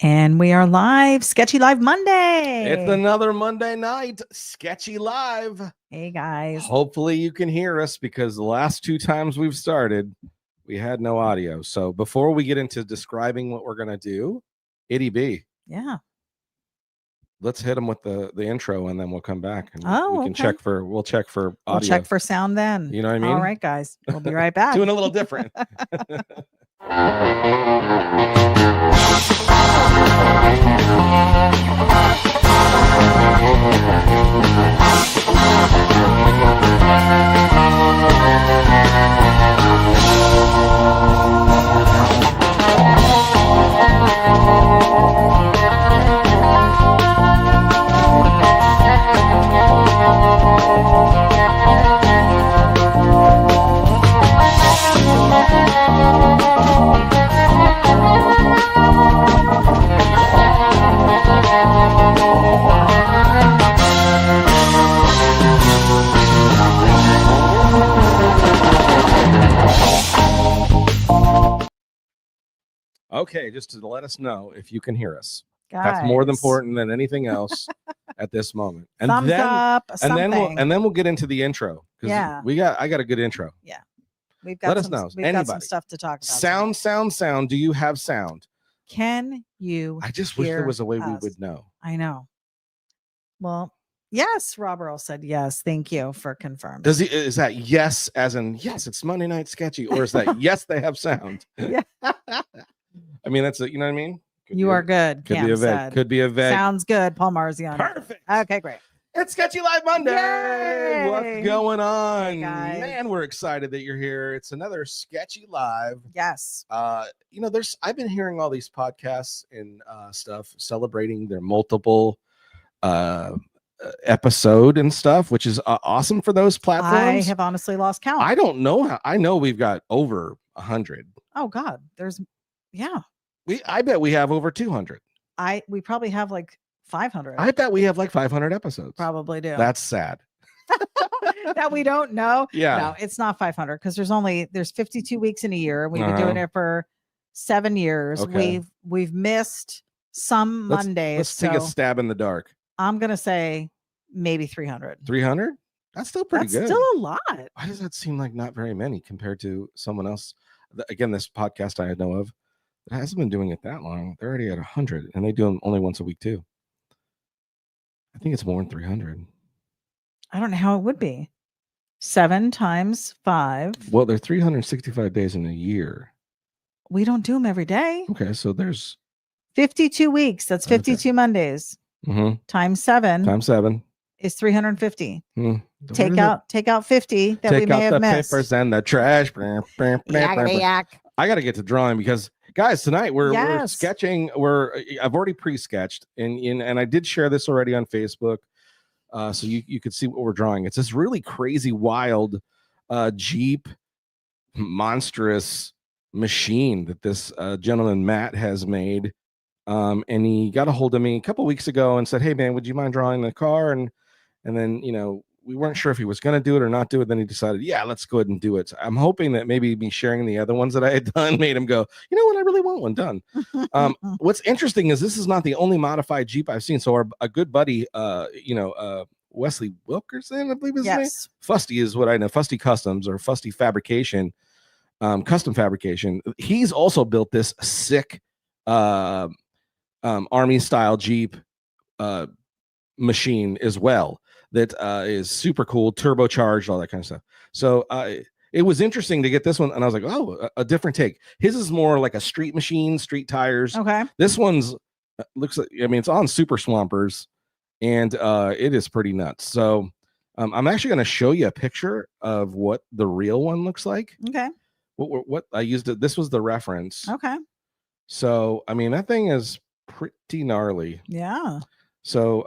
And we are live, Sketchy Live Monday. It's another Monday night, Sketchy Live. Hey, guys. Hopefully you can hear us because the last two times we've started, we had no audio. So before we get into describing what we're going to do, Itty B. Yeah. Let's hit them with the intro and then we'll come back and we can okay. check for audio. We'll check for sound then. You know what I mean? All right, guys. We'll be right back. Doing a little different. Okay, just to let us know if you can hear us. Guys. That's more important than anything else at this moment. And Thumbs then, up, and then we'll get into the intro. Yeah, I got a good intro. Yeah, we've got. Let us know. We've got some stuff to talk about. Sound. Do you have sound? Can you? I just wish there was a way we would know. I know. Well, yes, Rob Earl said yes. Thank you for confirming. Is that yes as in yes, it's Monday Night Sketchy, or is that yes, they have sound? Yeah. I mean, that's you know what I mean? You are good. Could be a vague. Could be a vague. Sounds good, Paul Marzion. Perfect. Okay, great. It's Sketchy Live Monday. Yay! What's going on? Hey, guys. Man, we're excited that you're here. It's another Sketchy Live. Yes. I've been hearing all these podcasts and stuff celebrating their multiple episode and stuff, which is awesome for those platforms. I have honestly lost count. I don't know how. I know we've got over 100. Oh God, I bet we have over 200. We probably have like 500. I bet we have like 500 episodes. Probably do. That's sad. That we don't know. Yeah. No, it's not 500 because there's 52 weeks in a year. We've been doing it for 7 years. Okay. We've missed some Mondays. Let's take a stab in the dark. I'm gonna say maybe 300. 300? That's still pretty good. That's still a lot. Why does that seem like not very many compared to someone else? Again, this podcast I know of, it hasn't been doing it that long. They're already at 100, and they do them only once a week too. I think it's more than 300. I don't know how it would be. 7 times 5. Well, they're 365 days in a year. We don't do them every day. Okay, so there's 52 weeks. That's 52 Mondays. Mm-hmm. Times 7. Times 7 is 350. Take out 50 that we may have missed. Papers and the trash. Yak. I got to get to drawing because, guys, tonight we're sketching. I've already pre-sketched, and I did share this already on Facebook, so you could see what we're drawing. It's this really crazy, wild Jeep monstrous machine that this gentleman Matt has made, and he got a hold of me a couple weeks ago and said, "Hey, man, would you mind drawing the car?" And then we weren't sure if he was going to do it or not do it. Then he decided, yeah, let's go ahead and do it. So I'm hoping that maybe me sharing the other ones that I had done made him go, you know what, I really want one done. What's interesting is this is not the only modified Jeep I've seen. So a good buddy, Wesley Wilkerson, I believe his name. Fusty is what I know. Fusty Customs or Fusty Fabrication, custom fabrication. He's also built this sick Army style Jeep machine as well. That is super cool, turbocharged, all that kind of stuff. So it was interesting to get this one, and I was like, oh, a different take. His is more like a street machine, street tires. Okay. This one's looks like, I mean, it's on Super Swampers, and it is pretty nuts. So I'm actually going to show you a picture of what the real one looks like. Okay. What I used it. This was the reference. Okay. So I mean, that thing is pretty gnarly. Yeah. So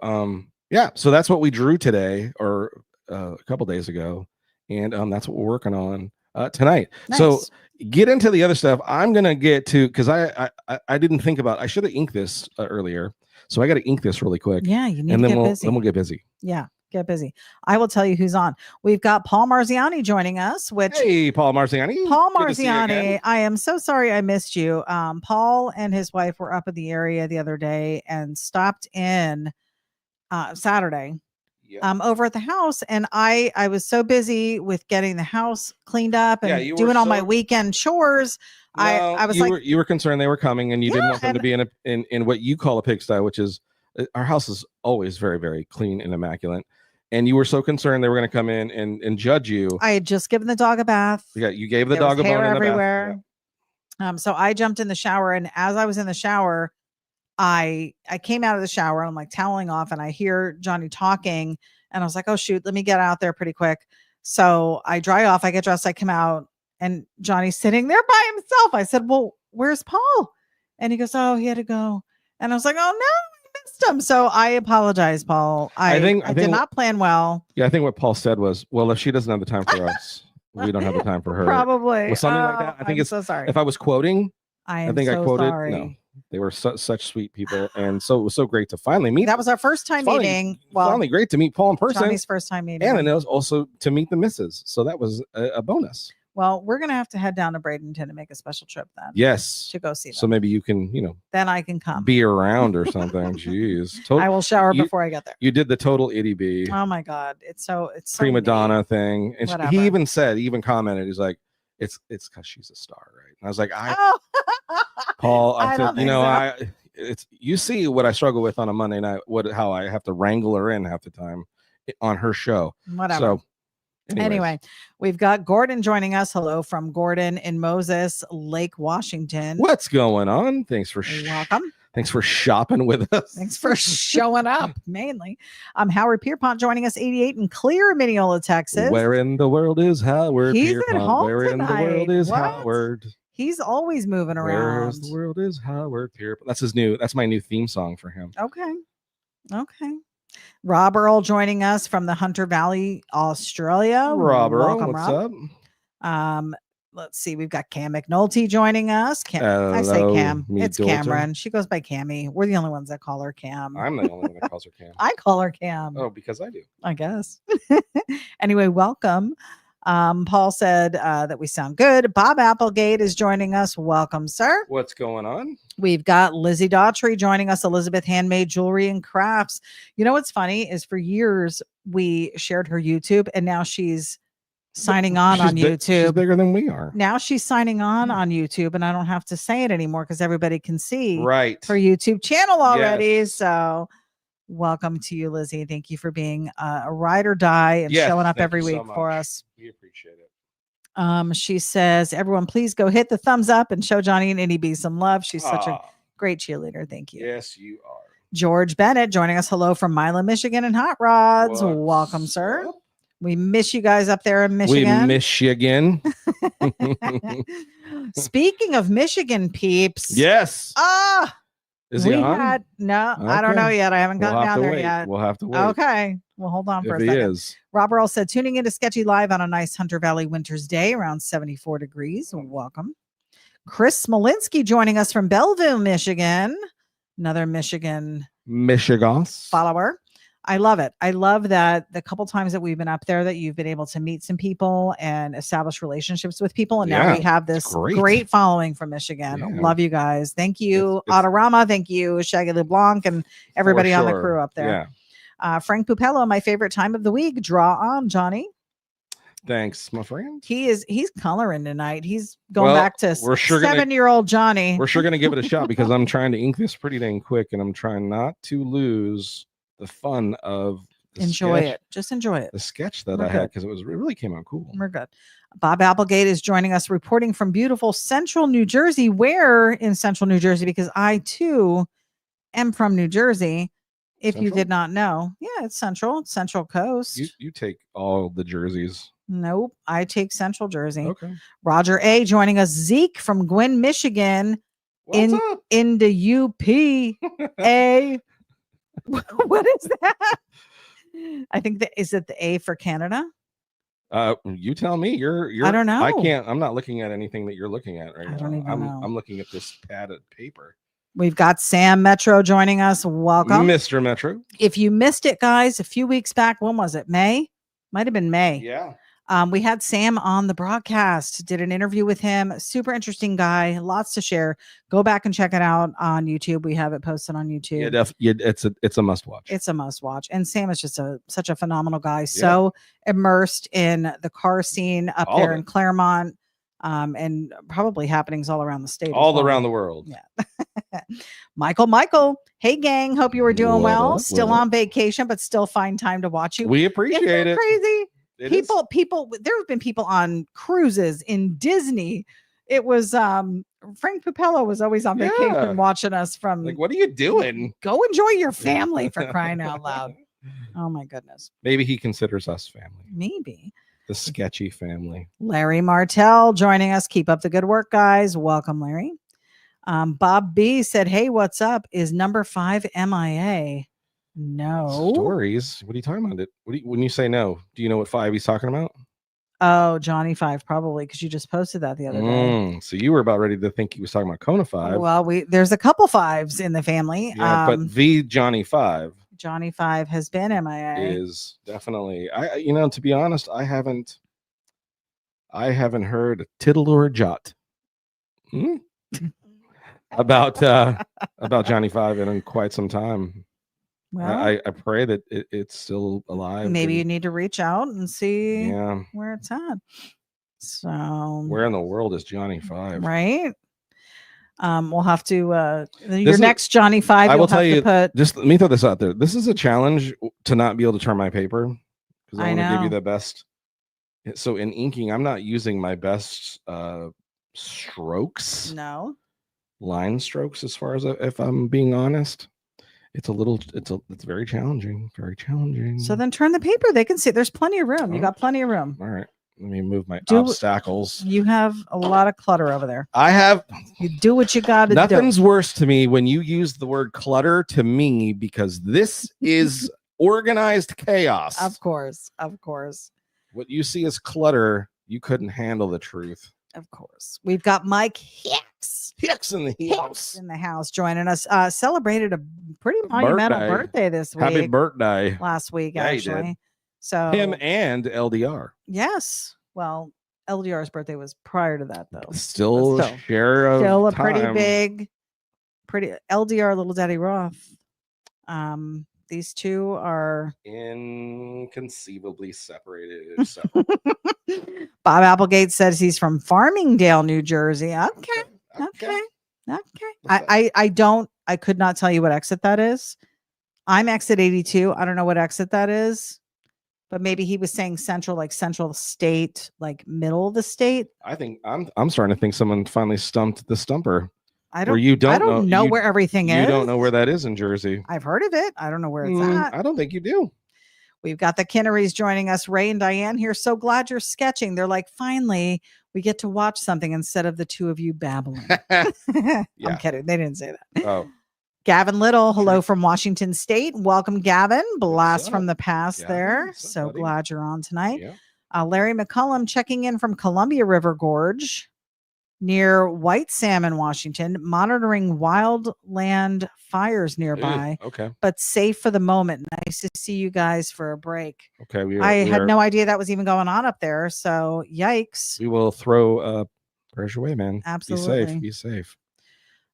yeah, so that's what we drew today or a couple days ago, and that's what we're working on tonight. Nice. So get into the other stuff. I'm gonna get to because I didn't think about. I should have inked this earlier, so I got to ink this really quick. Yeah, you need and to then get busy. Then we'll get busy. Yeah. Get busy. I will tell you who's on. We've got Paul Marziani joining us, which Hey, Paul Marziani. Paul Marziani, I am so sorry I missed you. Paul and his wife were up in the area the other day and stopped in Saturday. Yep. Over at the house, and I was so busy with getting the house cleaned up and doing all my weekend chores. No, I was you were concerned they were coming, and you didn't want them to be in what you call a pigsty, which is our house is always very, very clean and immaculate. And you were so concerned they were going to come in and judge you. I had just given the dog a bath. Yeah, you gave the dog a bone everywhere. So I jumped in the shower, and as I was in the shower, I came out of the shower. I'm like toweling off, and I hear Johnny talking, and I was like, "Oh shoot, let me get out there pretty quick." So I dry off, I get dressed, I come out, and Johnny's sitting there by himself. I said, "Well, where's Paul?" And he goes, "Oh, he had to go." And I was like, "Oh no, I missed him." So I apologize, Paul. I did not plan well. Yeah, I think what Paul said was, "Well, if she doesn't have the time for us, we don't have the time for her." Probably something like that. I think so sorry. If I was quoting, I think I quoted. Sorry. No. They were such sweet people, and so it was so great to finally meet. That was our first time meeting. Well, finally great to meet Paul in person. Johnny's first time meeting, and it was also to meet the missus. So that was a bonus. Well, we're gonna have to head down to Bradenton and make a special trip then. Yes, to go see them. So maybe you can, then I can come be around or something. Jeez, I will shower before I get there. You did the total itty bitty. Oh my god, it's so prima donna thing, and he even commented, he's like, it's because she's a star, right? And I was like, Paul, I said, it's you see what I struggle with on a Monday night, how I have to wrangle her in half the time on her show. Whatever. So anyway, we've got Gordon joining us. Hello from Gordon in Moses Lake, Washington. What's going on? Thanks for welcome. Thanks for shopping with us. Thanks for showing up, mainly. Howard Pierpont joining us, 88 in Clear, Mineola, Texas. Where in the world is Howard Pierpont? At home Where tonight. In the world is Howard? He's always moving around. Where's the world is Howard Pierpont? That's my new theme song for him. Okay. Rob Earl joining us from the Hunter Valley, Australia. Rob Earl, what's up? Let's see. We've got Cam McNulty joining us. I say Cam. It's Cameron. She goes by Cammy. We're the only ones that call her Cam. I'm the only one that calls her Cam. I call her Cam. Oh, because I do. I guess. Anyway, welcome. Paul said that we sound good. Bob Applegate is joining us. Welcome, sir. What's going on? We've got Lizzie Daughtry joining us. Elizabeth Handmade Jewelry and Crafts. You know what's funny is for years we shared her YouTube, and now she's signing on YouTube. She's bigger than we are. Now she's signing on YouTube, and I don't have to say it anymore because everybody can see her YouTube channel already. Yes. So welcome to you, Lizzie. Thank you for being a ride or die and showing up every week for us. We appreciate it. She says, everyone, please go hit the thumbs up and show Johnny and Itty B some love. She's such a great cheerleader. Thank you. Yes, you are. George Bennett joining us. Hello from Milan, Michigan and Hot Rods. Welcome, sir. We miss you guys up there in Michigan. We miss you again. Speaking of Michigan peeps. Yes. Is he on? No, okay. I don't know yet. I haven't gotten down there yet. We'll have to wait. Okay. Well, hold on for a second. Rob Earl said, tuning into Sketchy Live on a nice Hunter Valley winter's day, around 74 degrees. Welcome. Chris Smolinski joining us from Belleville, Michigan. Another Michigan follower. I love it. I love that the couple times that we've been up there that you've been able to meet some people and establish relationships with people. And now we have this great following from Michigan. Yeah. Love you guys. Thank you, Autorama. Thank you, Shaggy LeBlanc, and everybody on the crew up there. Yeah. Frank Pupello, my favorite time of the week. Draw on, Johnny. Thanks, my friend. He's coloring tonight. He's going back to 7-year-old Johnny. We're sure going to give it a shot because I'm trying to ink this pretty dang quick, and I'm trying not to lose the fun of enjoy it. Just enjoy it. The sketch that I had because it really came out cool. We're good. Bob Applegate is joining us, reporting from beautiful Central New Jersey. Where in Central New Jersey? Because I too am from New Jersey. If you did not know, it's Central Coast. You take all the jerseys. Nope, I take Central Jersey. Okay. Roger A joining us. Zeke from Gwynn, Michigan. What's up? In the UP. A. What is that? I think is it the A for Canada? You tell me. You're I don't know. I'm not looking at anything that you're looking at right now. I don't even know. I'm looking at this padded paper. We've got Sam Metro joining us. Welcome, Mr. Metro. If you missed it, guys, a few weeks back, when was it? May? Might have been May. Yeah. We had Sam on the broadcast, did an interview with him. Super interesting guy, lots to share. Go back and check it out on YouTube. We have it posted on YouTube. Yeah, it's a must watch. It's a must watch. And Sam is just such a phenomenal guy. So immersed in the car scene up there in Claremont, and probably happenings all around the state. All around the world. Yeah. Michael. Hey, gang. Hope you were doing well. Still on vacation, but still find time to watch you. We appreciate it. Crazy. People, there have been people on cruises in Disney. It was Frank Pupello was always on vacation watching us from. Like, what are you doing? Go enjoy your family, for crying out loud. Oh my goodness. Maybe he considers us family. Maybe. The Sketchy family. Larry Martell joining us. Keep up the good work, guys. Welcome, Larry. Bob B said, hey, what's up? Is number 5 MIA? No. Stories? What are you talking about? When you say no, do you know what 5 he's talking about? Oh, Johnny 5, probably, because you just posted that the other day. So you were about ready to think he was talking about Kona 5. Well, there's a couple 5s in the family. Yeah, but the Johnny 5. Johnny 5 has been MIA. Is definitely. To be honest, I haven't heard a tittle or a jot about Johnny 5 in quite some time. Well, I pray that it's still alive. Maybe you need to reach out and see where it's at. So where in the world is Johnny 5? Right. We'll have to your next Johnny 5. I will tell you. Just let me throw this out there. This is a challenge to not be able to turn my paper, because I want to give you the best. So in inking, I'm not using my best strokes. No. Line strokes, as far as if I'm being honest. It's very challenging. Very challenging. So then turn the paper. They can see. There's plenty of room. You got plenty of room. All right. Let me move my obstacles. You have a lot of clutter over there. I have. You do what you got to do. Nothing's worse to me when you use the word clutter to me, because this is organized chaos. Of course. What you see as clutter, you couldn't handle the truth. Of course. We've got Mike Hicks in the house joining us. Celebrated a pretty monumental birthday this week. Happy birthday. Last week, yeah, actually. He did. So him and LDR. Yes. Well, LDR's birthday was prior to that, though. Still a pretty LDR, Little Daddy Roth. These two are inconceivably separated. Bob Applegate says he's from Farmingdale, New Jersey. Okay. I could not tell you what exit that is. I'm exit 82. I don't know what exit that is, but maybe he was saying central, like central state, like middle of the state. I think I'm starting to think someone finally stumped the stumper. I don't know where everything is. You don't know where that is in Jersey. I've heard of it. I don't know where it's at. I don't think you do. We've got the Kinnerys joining us. Ray and Diane here. So glad you're sketching. They're like, finally, we get to watch something instead of the two of you babbling. I'm kidding. They didn't say that. Oh. Gavin Little, hello from Washington State. Welcome, Gavin. Blast from the past there. So glad you're on tonight. Yeah. Larry McCullum checking in from Columbia River Gorge near White Salmon, Washington, monitoring wildland fires nearby. Okay. But safe for the moment. Nice to see you guys for a break. Okay. I had no idea that was even going on up there. So yikes. We will throw pressure away, man. Absolutely. Be safe.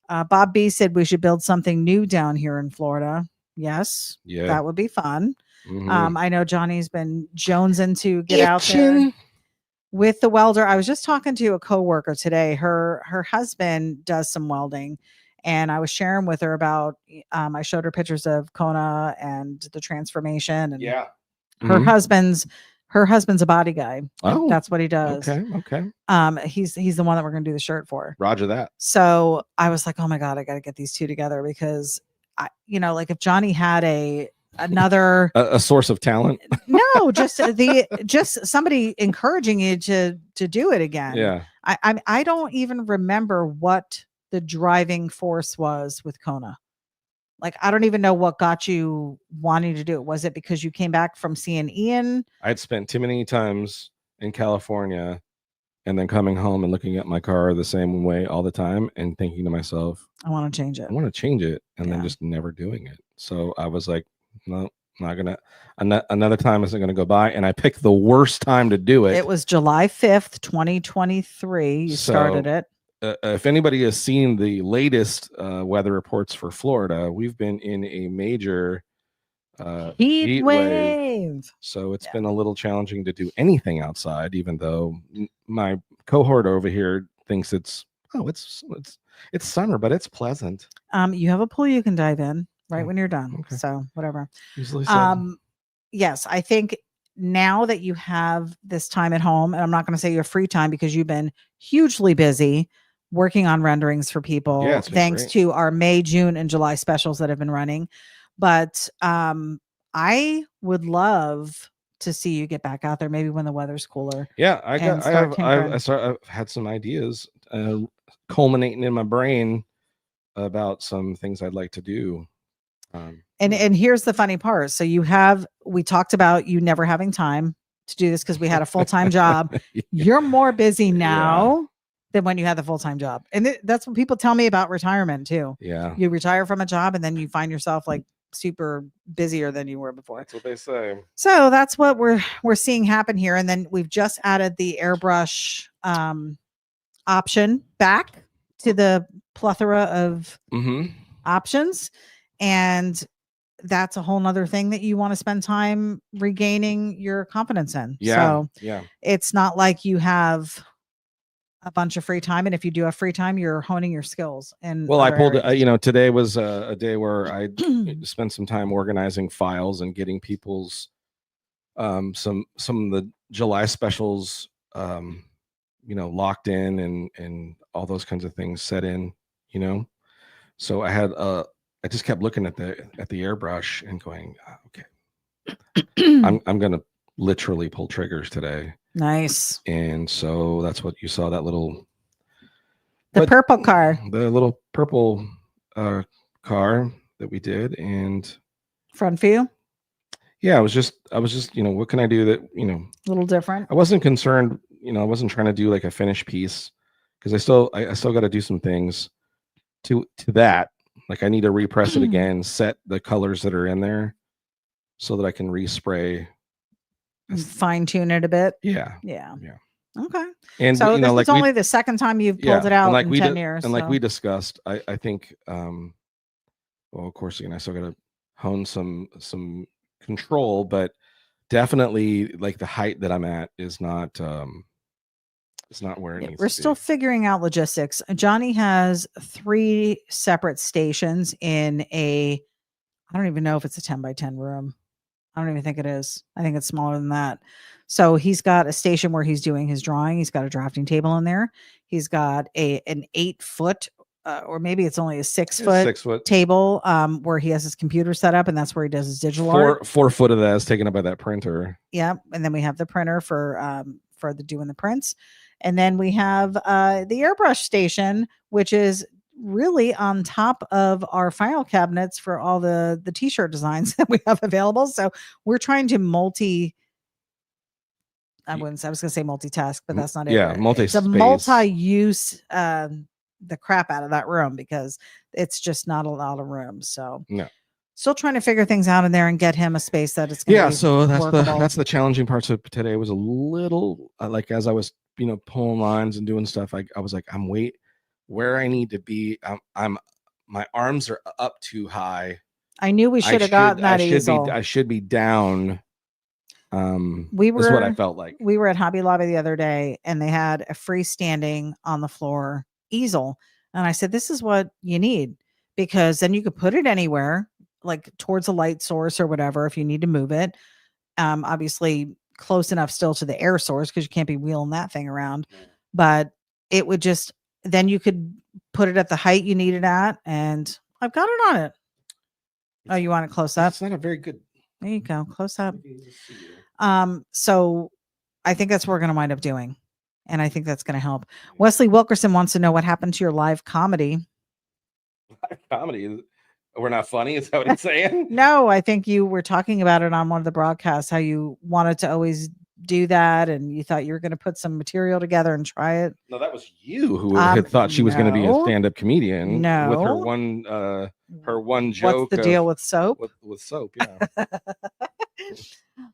Bob B said we should build something new down here in Florida. Yes. Yeah. That would be fun. Mm-hmm. I know Johnny's been jonesing to get out there with the welder. I was just talking to a coworker today. Her husband does some welding, and I was sharing with her about. I showed her pictures of Kona and the transformation, and her husband's a body guy. Oh, that's what he does. Okay. He's the one that we're gonna do the shirt for. Roger that. So I was like, oh my god, I got to get these two together, because like if Johnny had another a source of talent. No, just somebody encouraging you to do it again. Yeah. I don't even remember what the driving force was with Kona. Like, I don't even know what got you wanting to do it. Was it because you came back from seeing Ian? I'd spent too many times in California and then coming home and looking at my car the same way all the time and thinking to myself, I want to change it. I want to change it, and then just never doing it. So I was like, no, not gonna. Another time isn't gonna go by, and I picked the worst time to do it. It was July 5th, 2023. You started it. If anybody has seen the latest weather reports for Florida, we've been in a major heat wave. So it's been a little challenging to do anything outside, even though my cohort over here thinks it's summer, but it's pleasant. You have a pool you can dive in right when you're done. Okay. So whatever. Usually so. Yes, I think now that you have this time at home, and I'm not going to say your free time because you've been hugely busy working on renderings for people, thanks to our May, June, and July specials that have been running. But I would love to see you get back out there, maybe when the weather's cooler. Yeah, I've had some ideas culminating in my brain about some things I'd like to do. And here's the funny part. So we talked about you never having time to do this because we had a full-time job. You're more busy now than when you had the full-time job. And that's what people tell me about retirement too. Yeah. You retire from a job and then you find yourself like super busier than you were before. That's what they say. So that's what we're seeing happen here. And then we've just added the airbrush option back to the plethora of options. And that's a whole nother thing that you want to spend time regaining your confidence in. So it's not like you have a bunch of free time. And if you do have free time, you're honing your skills. And I pulled, today was a day where I spent some time organizing files and getting people's, some of the July specials, locked in and all those kinds of things set in, so I just kept looking at the airbrush and going, okay, I'm going to literally pull triggers today. Nice. And so that's what you saw, that little purple car, the little purple car that we did. And front view. Yeah, I was just, what can I do that, a little different? I wasn't concerned, I wasn't trying to do like a finished piece because I still got to do some things to that. Like I need to repress it again, set the colors that are in there so that I can respray. Fine tune it a bit. Yeah. Okay. And so it's only the second time you've pulled it out in 10 years. And like we discussed, I think, well, of course, I still got to hone some control, but definitely like the height that I'm at is not, it's not where it needs to be. We're still figuring out logistics. Johnny has 3 separate stations in I don't even know if it's a 10 by 10 room. I don't even think it is. I think it's smaller than that. So he's got a station where he's doing his drawing. He's got a drafting table in there. He's got an 8-foot, or maybe it's only a 6-foot table where he has his computer set up, and that's where he does his digital art. 4 foot of that is taken up by that printer. Yeah, and then we have the printer for doing the prints. And then we have the airbrush station, which is really on top of our file cabinets for all the t-shirt designs that we have available. So we're trying to I was going to say multitask, but that's not it. Yeah, it's a multi-use the crap out of that room because it's just not a lot of room. So no. Still trying to figure things out in there and get him a space that it's going to be so workable. that's the challenging parts of today. Was a little like as I was pulling lines and doing stuff, I was like, I'm where I need to be. My arms are up too high. I knew we should have gotten that easel. I should be down. Is what I felt like. We were at Hobby Lobby the other day and they had a freestanding on the floor easel. And I said, this is what you need because then you could put it anywhere, like towards a light source or whatever, if you need to move it. Obviously close enough still to the air source because you can't be wheeling that thing around, but it would just, then you could put it at the height you need it at. And I've got it on it. Oh, you want it close up? It's not a very good. There you go. Close up. So I think that's what we're going to wind up doing. And I think that's going to help. Wesley Wilkerson wants to know what happened to your live comedy. Live comedy? We're not funny? Is that what he's saying? No, I think you were talking about it on one of the broadcasts, how you wanted to always do that and you thought you were going to put some material together and try it. No, that was you who had thought she was going to be a stand-up comedian with her one joke. What's the deal with soap? With soap, yeah.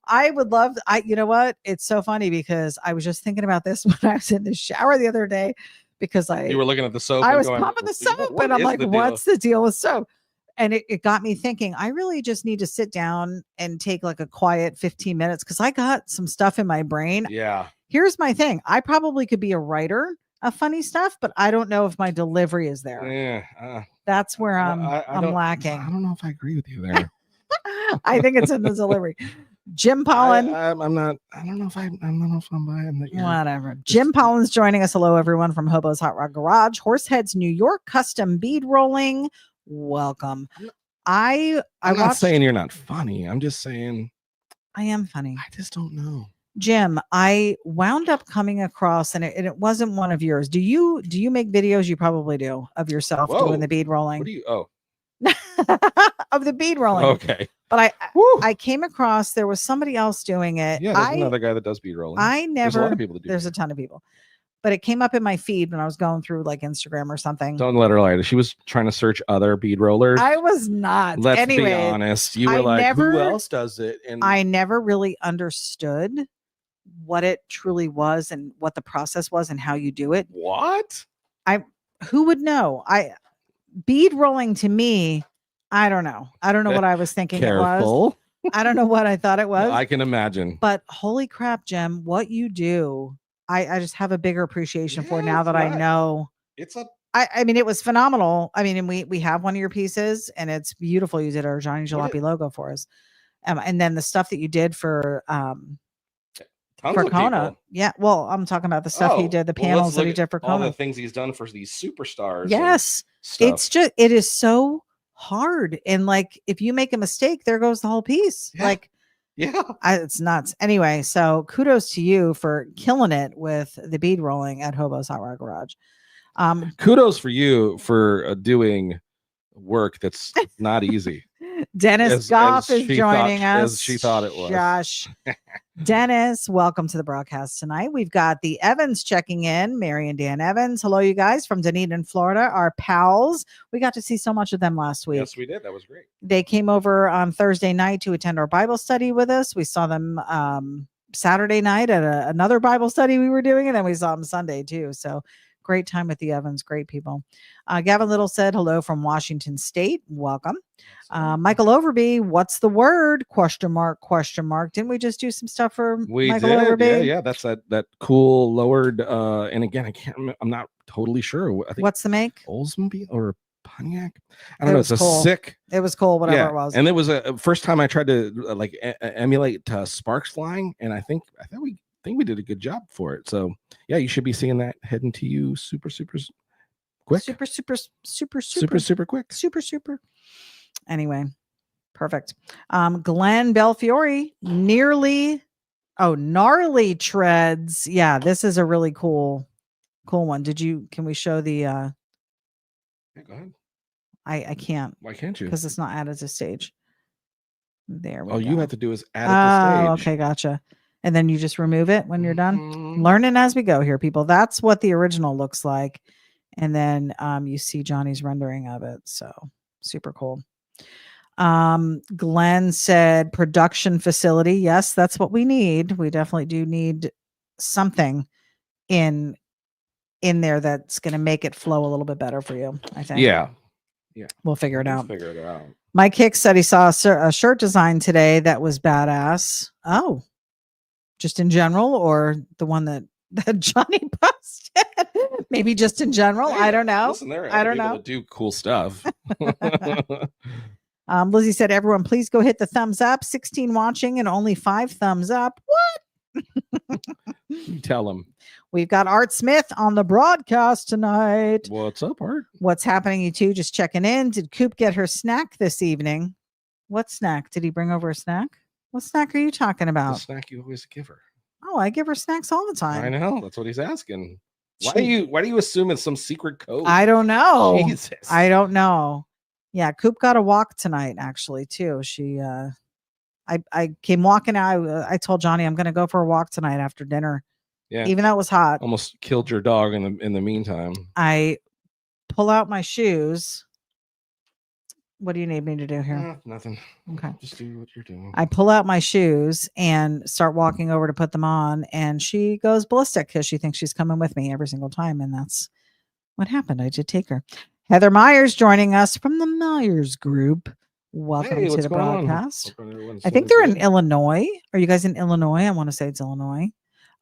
I would love, you know what? It's so funny because I was just thinking about this when I was in the shower the other day because you were looking at the soap. I was pumping the soap and I'm like, what's the deal with soap? And it got me thinking, I really just need to sit down and take like a quiet 15 minutes because I got some stuff in my brain. Yeah. Here's my thing. I probably could be a writer of funny stuff, but I don't know if my delivery is there. Yeah. That's where I'm lacking. I don't know if I agree with you there. I think it's in the delivery. Jim Pollen. I don't know if I'm buying that. Whatever. Jim Pollen's joining us. Hello, everyone from Hobo's Hot Rod Garage, Horseheads, New York, custom bead rolling. Welcome. I'm not saying you're not funny. I'm just saying I am funny. I just don't know. Jim, I wound up coming across, and it wasn't one of yours. Do you make videos? You probably do, of yourself doing the bead rolling. What do you? Of the bead rolling. Okay. But I came across, there was somebody else doing it. Yeah, there's another guy that does bead rolling. There's a lot of people that do. There's a ton of people. But it came up in my feed when I was going through like Instagram or something. Don't let her lie. She was trying to search other bead rollers. I was not. Let's be honest. You were who else does it? And I never really understood what it truly was and what the process was and how you do it. What? Who would know? Bead rolling to me, I don't know. I don't know what I was thinking it was. I don't know what I thought it was. I can imagine. But holy crap, Jim, what you do, I just have a bigger appreciation for now that I know. I mean, it was phenomenal. I mean, and we have one of your pieces and it's beautiful. You did our Johnny Jalopy logo for us. And then the stuff that you did for Kona. Yeah. Well, I'm talking about the stuff he did, the panels that he did for Kona. All the things he's done for these superstars. Yes. It is so hard. And like, if you make a mistake, there goes the whole piece. Yeah. Like, yeah, it's nuts. Anyway, so kudos to you for killing it with the bead rolling at Hobo's Hot Rod Garage. Kudos for you for doing work that's not easy. Dennis Goff is joining us. As she thought it was. Josh. Dennis, welcome to the broadcast tonight. We've got the Evans checking in, Mary and Dan Evans. Hello, you guys from Dunedin, Florida, our pals. We got to see so much of them last week. Yes, we did. That was great. They came over on Thursday night to attend our Bible study with us. We saw them Saturday night at another Bible study we were doing, and then we saw them Sunday too. So great time with the Evans. Great people. Gavin Little said hello from Washington State. Welcome. Michael Overby, what's the word? Question mark. Didn't we just do some stuff for Michael Overby? Yeah. That's that cool lowered. And again, I can't remember. I'm not totally sure. I think what's the make? Oldsmobile or Pontiac? I don't know. It's cool. It was cool, whatever it was. And it was a first time I tried to emulate sparks flying, and I think we did a good job for it. So yeah, you should be seeing that heading to you super quick. Super quick. Super. Anyway, perfect. Glenn Belfiore, gnarly treads. Yeah, this is a really cool one. Can we show the yeah, go ahead. I can't. Why can't you? Because it's not added to stage. There we go. All you have to do is add it to stage. Okay, gotcha. And then you just remove it when you're done. Learning as we go here, people. That's what the original looks like. And then you see Johnny's rendering of it. So super cool. Glenn said production facility. Yes, that's what we need. We definitely do need something in there that's going to make it flow a little bit better for you, I think. Yeah. We'll figure it out. Mike Hicks said he saw a shirt design today that was badass. Oh, just in general, or the one that Johnny posted? Maybe just in general. I don't know. Listen, I don't know. To do cool stuff. Lizzie said, everyone, please go hit the thumbs up. 16 watching and only 5 thumbs up. What? You tell them. We've got Art Smith on the broadcast tonight. What's up, Art? What's happening, you two? Just checking in. Did Coop get her snack this evening? What snack? Did he bring over a snack? What snack are you talking about? The snack you always give her. Oh, I give her snacks all the time. I know. That's what he's asking. Why do you assume it's some secret code? I don't know. Jesus. I don't know. Yeah, Coop got a walk tonight, actually, too. She I I came walking out. I told Johnny I'm going to go for a walk tonight after dinner. Yeah. Even though it was hot. Almost killed your dog in the meantime. I pull out my shoes. What do you need me to do here? Nothing. Okay. Just do what you're doing. I pull out my shoes and start walking over to put them on, and she goes ballistic because she thinks she's coming with me every single time, and that's what happened. I did take her. Heather Myers joining us from the Myers Group. Welcome to the broadcast. I think they're in Illinois. Are you guys in Illinois? I want to say it's Illinois.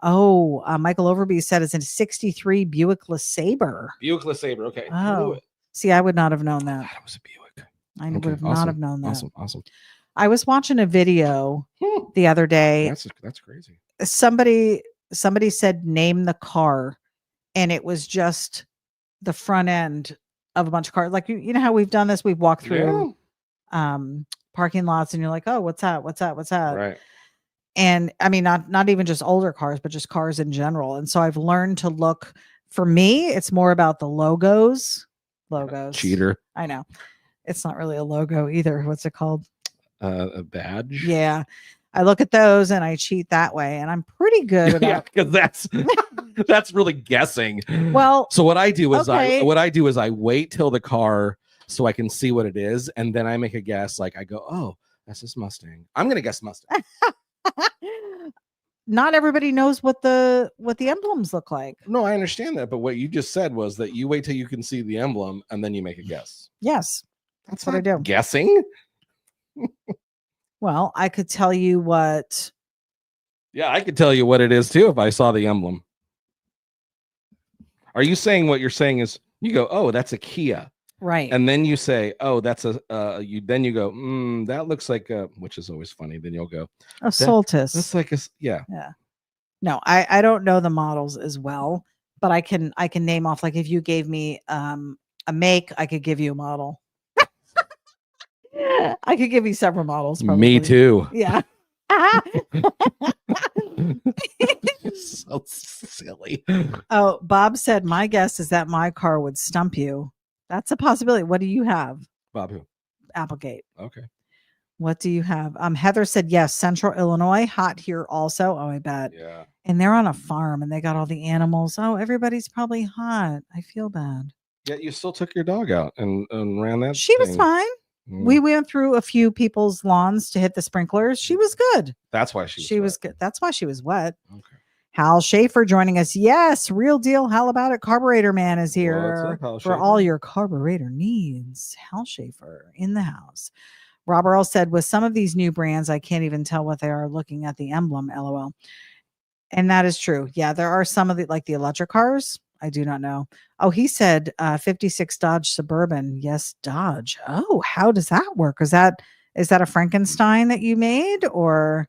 Oh, Michael Overby said it's in 63 Buick LeSabre. Buick LeSabre. Okay. Oh, see, I would not have known that. That was a Buick. I would have not have known that. Awesome. I was watching a video the other day. That's crazy. Somebody said name the car, and it was just the front end of a bunch of cars. Like you know how we've done this. We've walked through parking lots, and you're like, oh, what's that? Right. And I mean, not even just older cars, but just cars in general. And so I've learned to look. For me, it's more about the logos. Cheater. I know. It's not really a logo either. What's it called? A badge. Yeah. I look at those and I cheat that way. And I'm pretty good about yeah, because that's really guessing. Well, so what I do is I wait till the car so I can see what it is, and then I make a guess. Like I go, oh, that's this Mustang. I'm gonna guess Mustang. Not everybody knows what the emblems look like. No, I understand that, but what you just said was that you wait till you can see the emblem and then you make a guess. Yes. That's what I do. Guessing? Well, I could tell you what. Yeah, I could tell you what it is too if I saw the emblem. Are you saying what you're saying is you go, oh, that's a Kia. Right. And then you say, oh, that's a you go, that looks like a, which is always funny. Then you'll go, a Soltis. That's like a Yeah. No, I don't know the models as well, but I can name off, like if you gave me a make, I could give you a model. I could give you several models. Probably. Me too. Yeah. So silly. Oh, Bob said, my guess is that my car would stump you. That's a possibility. What do you have? Bob who? Applegate. Okay. What do you have? Heather said, yes, Central Illinois. Hot here also. Oh, I bet. Yeah. And they're on a farm and they got all the animals. Oh, everybody's probably hot. I feel bad. Yeah, you still took your dog out and ran that. She was fine. We went through a few people's lawns to hit the sprinklers. She was good. That's why she was good. That's why she was wet. Okay. Hal Schaefer joining us. Yes, real deal. How about it? Carburetor Man is here for all your carburetor needs. Hal Schaefer in the house. Rob Earl said, with some of these new brands, I can't even tell what they are looking at the emblem. LOL. And that is true. Yeah, there are some of the, like the electric cars. I do not know. Oh, he said 56 Dodge Suburban. Yes, Dodge. Oh, how does that work? Is that a Frankenstein that you made, or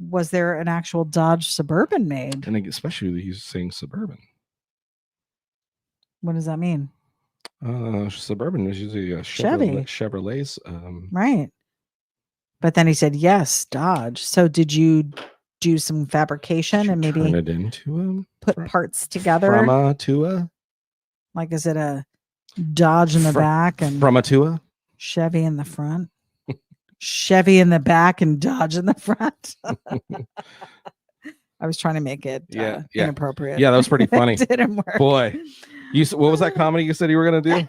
was there an actual Dodge Suburban made? And especially he's saying Suburban. What does that mean? Suburban is usually a Chevrolet's. Right. But then he said, yes, Dodge. So did you do some fabrication and maybe turn it into put parts together? From a to a? Like, is it a Dodge in the back and from a to a? Chevy in the front? Chevy in the back and Dodge in the front. I was trying to make it inappropriate. Yeah, that was pretty funny. It didn't work. Boy, what was that comedy you said you were going to do?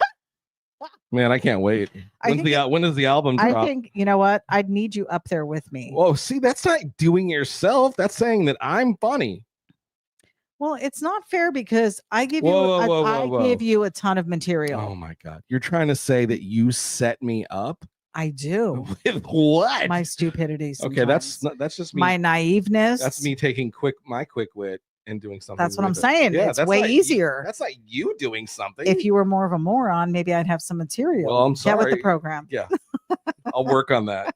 Man, I can't wait. When does the album drop? I think, you know what? I'd need you up there with me. Oh, see, that's not doing yourself. That's saying that I'm funny. Well, it's not fair because I give give you a ton of material. Oh my God. You're trying to say that you set me up? I do. With what? My stupidity. Okay, that's just me. My naiveness. That's me taking my quick wit and doing something. That's what I'm saying. Yeah, it's way easier. That's not you doing something. If you were more of a moron, maybe I'd have some material. Well, I'm sorry. Get with the program. Yeah. I'll work on that.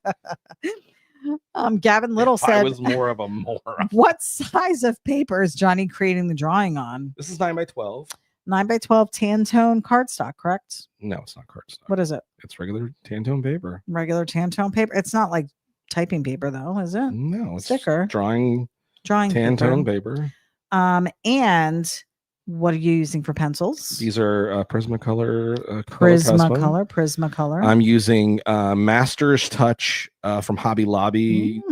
Gavin Little said, I was more of a moron. What size of paper is Johnny creating the drawing on? This is 9x12. 9x12 Tantone cardstock, correct? No, it's not cardstock. What is it? It's regular Tantone paper. Regular Tantone paper. It's not like typing paper, though, is it? No, it's sticker. Drawing Tantone paper. And What are you using for pencils? These are Prismacolor. Prismacolor. I'm using Master's Touch from Hobby Lobby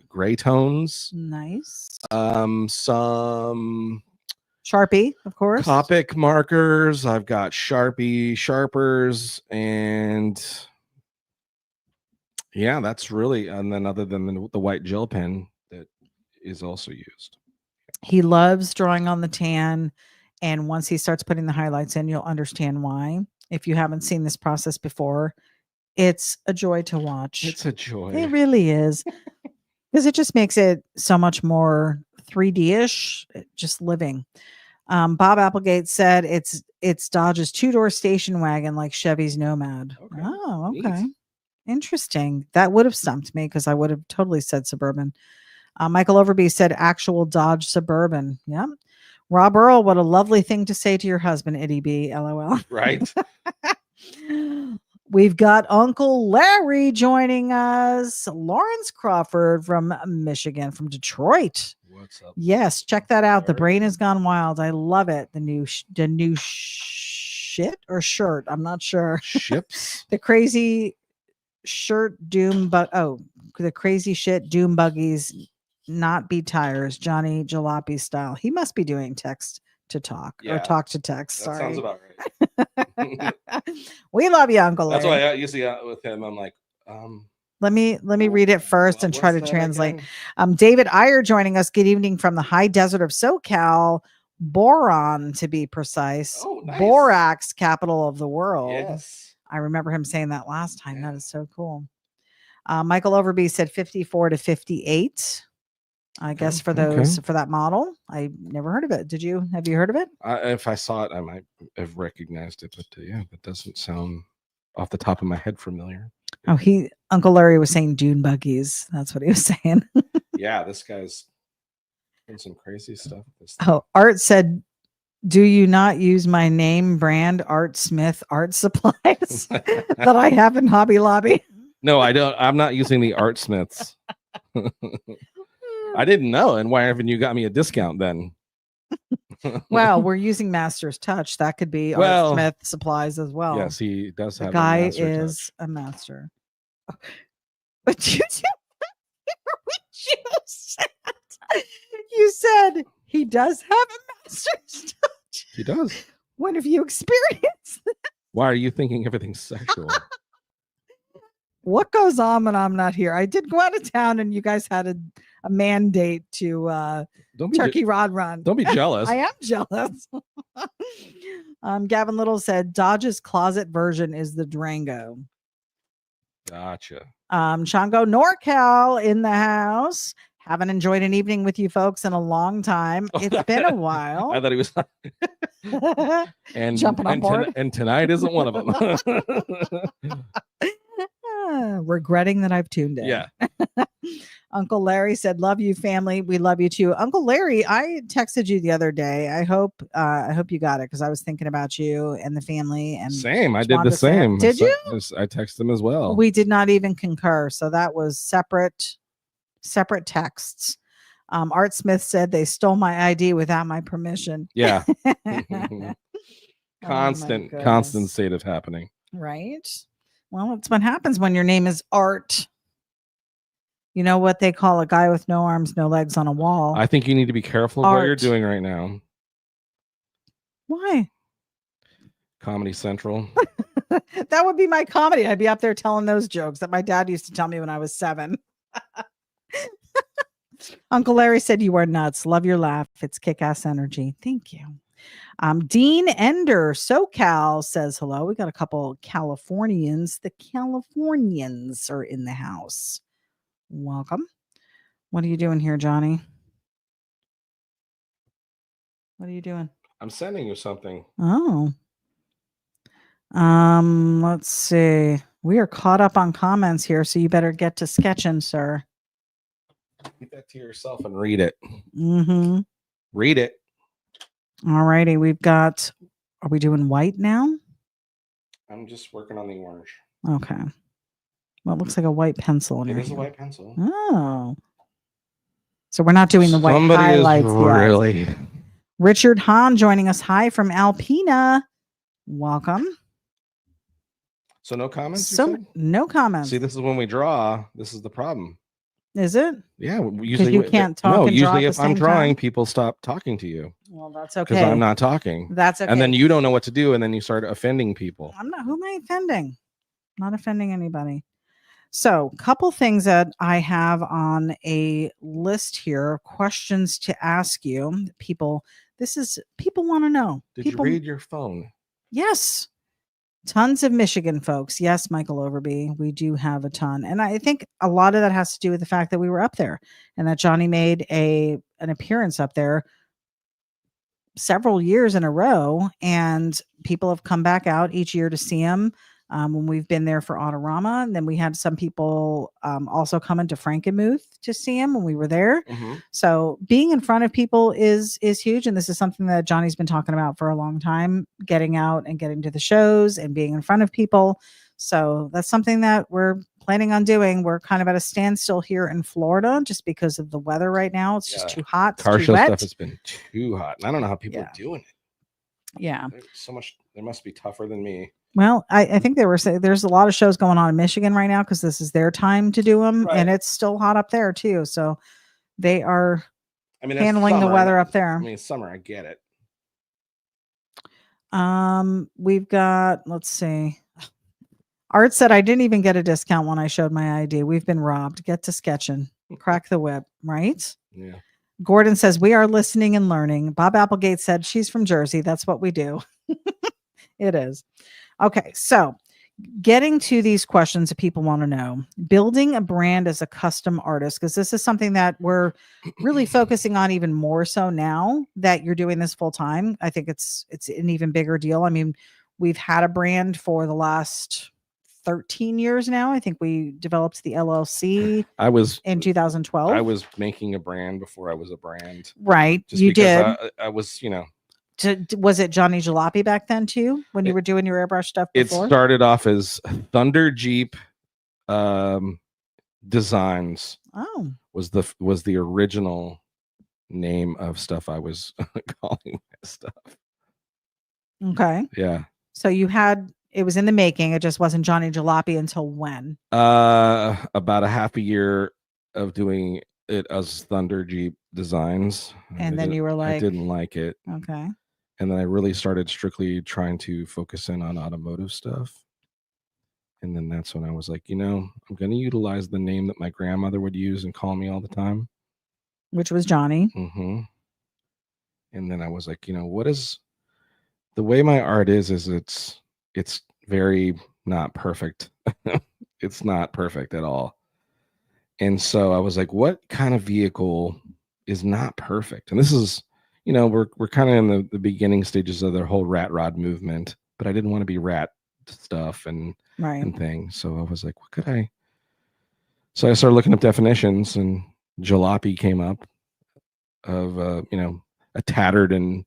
gray tones. Nice. Some Sharpie, of course. Copic markers. I've got Sharpie sharpers, and yeah, that's really. And then other than the white gel pen that is also used. He loves drawing on the tan, and once he starts putting the highlights in, you'll understand why. If you haven't seen this process before, it's a joy to watch. It's a joy. It really is. Because it just makes it so much more 3D-ish, just living. Bob Applegate said it's Dodge's two-door station wagon like Chevy's Nomad. Okay. Oh, okay. Neat. Interesting. That would have stumped me because I would have totally said Suburban. Michael Overby said actual Dodge Suburban. Yeah. Rob Earl, what a lovely thing to say to your husband, Itty B. LOL. Right. We've got Uncle Larry joining us. Lawrence Crawford from Michigan, from Detroit. What's up? Yes, check that out. The brain has gone wild. I love it. The new shit or shirt. I'm not sure. Ships. The crazy shirt doom, but the crazy shit doom buggies, not be tires. Johnny Jalopy style. He must be doing text to talk or talk to text. Sorry. That sounds about right. We love you, Uncle Larry. That's why I usually with him, I'm like, let me read it first and try to translate. David Iyer joining us. Good evening from the high desert of SoCal, Boron to be precise. Oh, nice. Borax, capital of the world. Yes. I remember him saying that last time. Yeah. That is so cool. Michael Overby said 54 to 58. I guess for that model. I never heard of it. Have you heard of it? If I saw it, I might have recognized it, but yeah, that doesn't sound off the top of my head familiar. Oh, Uncle Larry was saying dune buggies. That's what he was saying. Yeah, this guy's doing some crazy stuff. Art said, do you not use my name brand Art Smith art supplies that I have in Hobby Lobby? No, I don't. I'm not using the Art Smiths. I didn't know. And why haven't you got me a discount then? Well, we're using Master's Touch. That could be Art Smith supplies as well. Yes, he does have. The guy is a master. But you said he does have a Master's Touch. He does. What have you experienced? Why are you thinking everything's sexual? What goes on when I'm not here? I did go out of town and you guys had a mandate to turkey rod run. Don't be jealous. I am jealous. Gavin Little said Dodge's closet version is the Durango. Gotcha. Shango NorCal in the house. Haven't enjoyed an evening with you folks in a long time. It's been a while. I thought he was and jumping on board. And tonight isn't one of them. Regretting that I've tuned in. Yeah. Uncle Larry said, love you, family. We love you too. Uncle Larry, I texted you the other day. I hope you got it because I was thinking about you and the family. And same. I did the same. Did you? I texted him as well. We did not even concur. So that was separate texts. Art Smith said they stole my ID without my permission. Yeah. Constant state of happening. Right. Well, it's what happens when your name is Art. You know what they call a guy with no arms, no legs on a wall. I think you need to be careful of what you're doing right now. Why? Comedy Central. That would be my comedy. I'd be up there telling those jokes that my dad used to tell me when I was 7. Uncle Larry said you are nuts. Love your laugh. It's kick-ass energy. Thank you. Dean Ender, SoCal, says hello. We got a couple Californians. The Californians are in the house. Welcome. What are you doing here, Johnny? What are you doing? I'm sending you something. Oh. Let's see. We are caught up on comments here, so you better get to sketching, sir. Keep that to yourself and read it. Mm-hmm. Read it. All righty. We've got, are we doing white now? I'm just working on the orange. Okay. Well, it looks like a white pencil. It is a white pencil. Oh. So we're not doing the white highlights yet. Richard Hahn joining us. Hi from Alpena. Welcome. So no comments? No comments. See, this is when we draw. This is the problem. Is it? Yeah, usually you can't talk. No, and usually draw if I'm drawing, time? people stop talking to you. Well, that's okay. Because I'm not talking. That's okay. And then you don't know what to do, and then you start offending people. I'm not. Who am I offending? Not offending anybody. So, couple things that I have on a list here, questions to ask you. People want to know. Did you read your phone? Yes. Tons of Michigan folks. Yes, Michael Overby. We do have a ton. And I think a lot of that has to do with the fact that we were up there and that Johnny made an appearance up there several years in a row. And people have come back out each year to see him. When we've been there for Autorama, and then we had some people also come into Frankenmuth to see him when we were there. Mm-hmm. So being in front of people is huge, and this is something that Johnny's been talking about for a long time: getting out and getting to the shows and being in front of people. So that's something that we're planning on doing. We're kind of at a standstill here in Florida just because of the weather right now. It's just too hot. Car show wet. Stuff has been too hot, and I don't know how people are doing it. Yeah, there's so much. They must be tougher than me. Well, I think there's a lot of shows going on in Michigan right now because this is their time to do them, and it's still hot up there too. So they are handling the weather up there. I mean, it's summer. I get it. We've got, let's see. Art said, I didn't even get a discount when I showed my ID. We've been robbed. Get to sketching. Crack the whip, right? Yeah. Gordon says, we are listening and learning. Bob Applegate said, she's from Jersey. That's what we do. It is. Okay, so getting to these questions that people want to know, building a brand as a custom artist, because this is something that we're really focusing on even more so now that you're doing this full time. I think it's an even bigger deal. I mean, we've had a brand for the last 13 years now. I think we developed the LLC. In 2012. I was making a brand before I was a brand. Right. You did. I was, was it Johnny Jalopy back then too when you were doing your airbrush stuff before? It started off as Thunder Jeep Designs. Oh, was the original name of stuff I was calling my stuff. Okay. Yeah. So it was in the making. It just wasn't Johnny Jalopy until when? About a half a year of doing it as Thunder Jeep Designs. And then you were like, I didn't like it. Okay. And then I really started strictly trying to focus in on automotive stuff. And then that's when I was like, I'm going to utilize the name that my grandmother would use and call me all the time. Which was Johnny. Mm-hmm. And then I was like, what is the way my art is it's very not perfect. It's not perfect at all. And so I was like, what kind of vehicle is not perfect? And this is, we're kind of in the beginning stages of their whole rat rod movement, but I didn't want to be rat stuff and things. So I was like, what could I? So I started looking up definitions, and jalopy came up of, a tattered and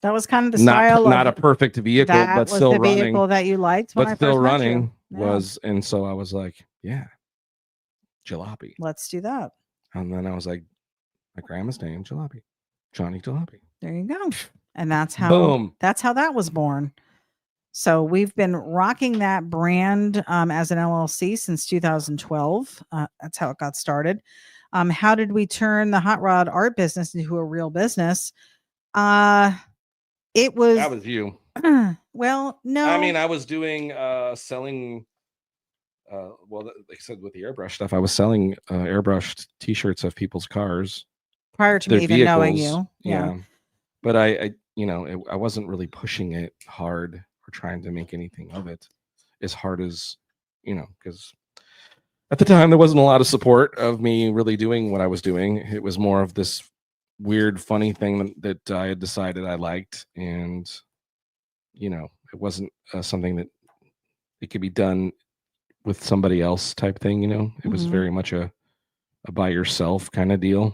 that was kind of the style. Not a perfect vehicle, but still running. The vehicle that you liked, but still running was, and so I was like, yeah, jalopy. Let's do that. And then I was like, my grandma's name, Jalopy, Johnny Jalopy. There you go. And that's how Boom. That's how that was born. So we've been rocking that brand as an LLC since 2012. That's how it got started. How did we turn the hot rod art business into a real business? That was you. Well, no. I mean, I was doing selling. Like I said, with the airbrush stuff, I was selling airbrushed T-shirts of people's cars prior to me even knowing you. Yeah. But I wasn't really pushing it hard or trying to make anything of it as hard as, because at the time there wasn't a lot of support of me really doing what I was doing. It was more of this weird, funny thing that I had decided I liked, and it wasn't something that it could be done with somebody else type thing. It was very much a by yourself kind of deal.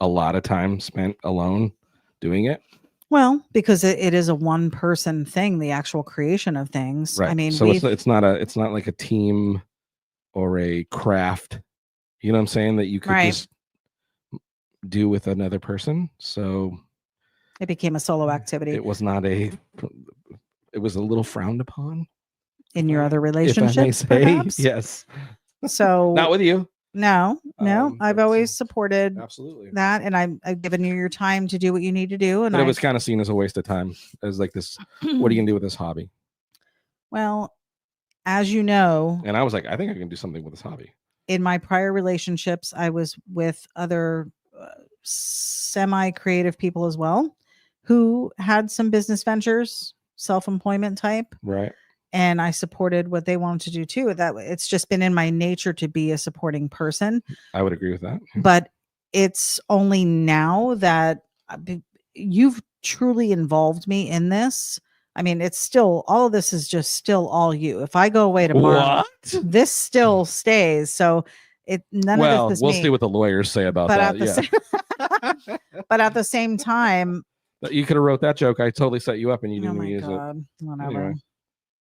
A lot of time spent alone doing it. Well, because it is a one person thing, the actual creation of things. Right. I mean, so it's not like a team or a craft. You know what I'm saying? That you could just do with another person. So it became a solo activity. It was not it was a little frowned upon in your other relationships, perhaps. Yes. So not with you. No, I've always supported absolutely that, and I've given you your time to do what you need to do. And it was kind of seen as a waste of time, as like this. What are you gonna do with this hobby? Well, as you know, and I was like, I think I can do something with this hobby. In my prior relationships, I was with other semi-creative people as well, who had some business ventures, self-employment type, right? And I supported what they wanted to do too. That it's just been in my nature to be a supporting person. I would agree with that. But it's only now that you've truly involved me in this. I mean, it's still, all of this is just still all you. If I go away tomorrow, this still stays. So none of this is we'll me. see what the lawyers say about but that. But at the same time, you could have wrote that joke. I totally set you up and you didn't use it. Whatever. Anyway.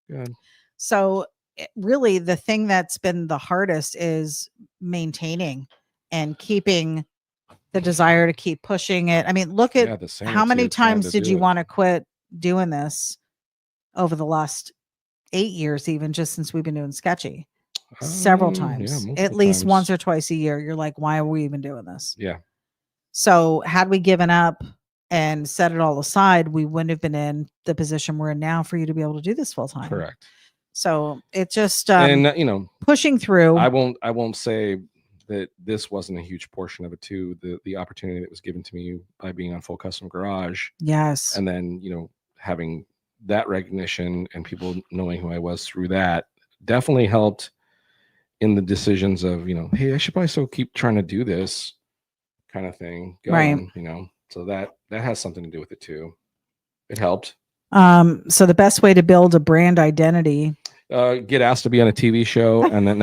Good. So really the thing that's been the hardest is maintaining and keeping the desire to keep pushing it. I mean, look at how many times did you want to quit doing this over the last 8 years, even just since we've been doing Sketchy? Several times, at least once or twice a year. You're like, why are we even doing this? Yeah. So had we given up and set it all aside, we wouldn't have been in the position we're in now for you to be able to do this full time. Correct. So it just and pushing through. I won't say that this wasn't a huge portion of it too. The opportunity that was given to me by being on Full Custom Garage. Yes. And then having that recognition and people knowing who I was through that definitely helped in the decisions of hey, I should probably still keep trying to do this kind of thing going, right. So that has something to do with it too. It helped. So the best way to build a brand identity, get asked to be on a TV show, and then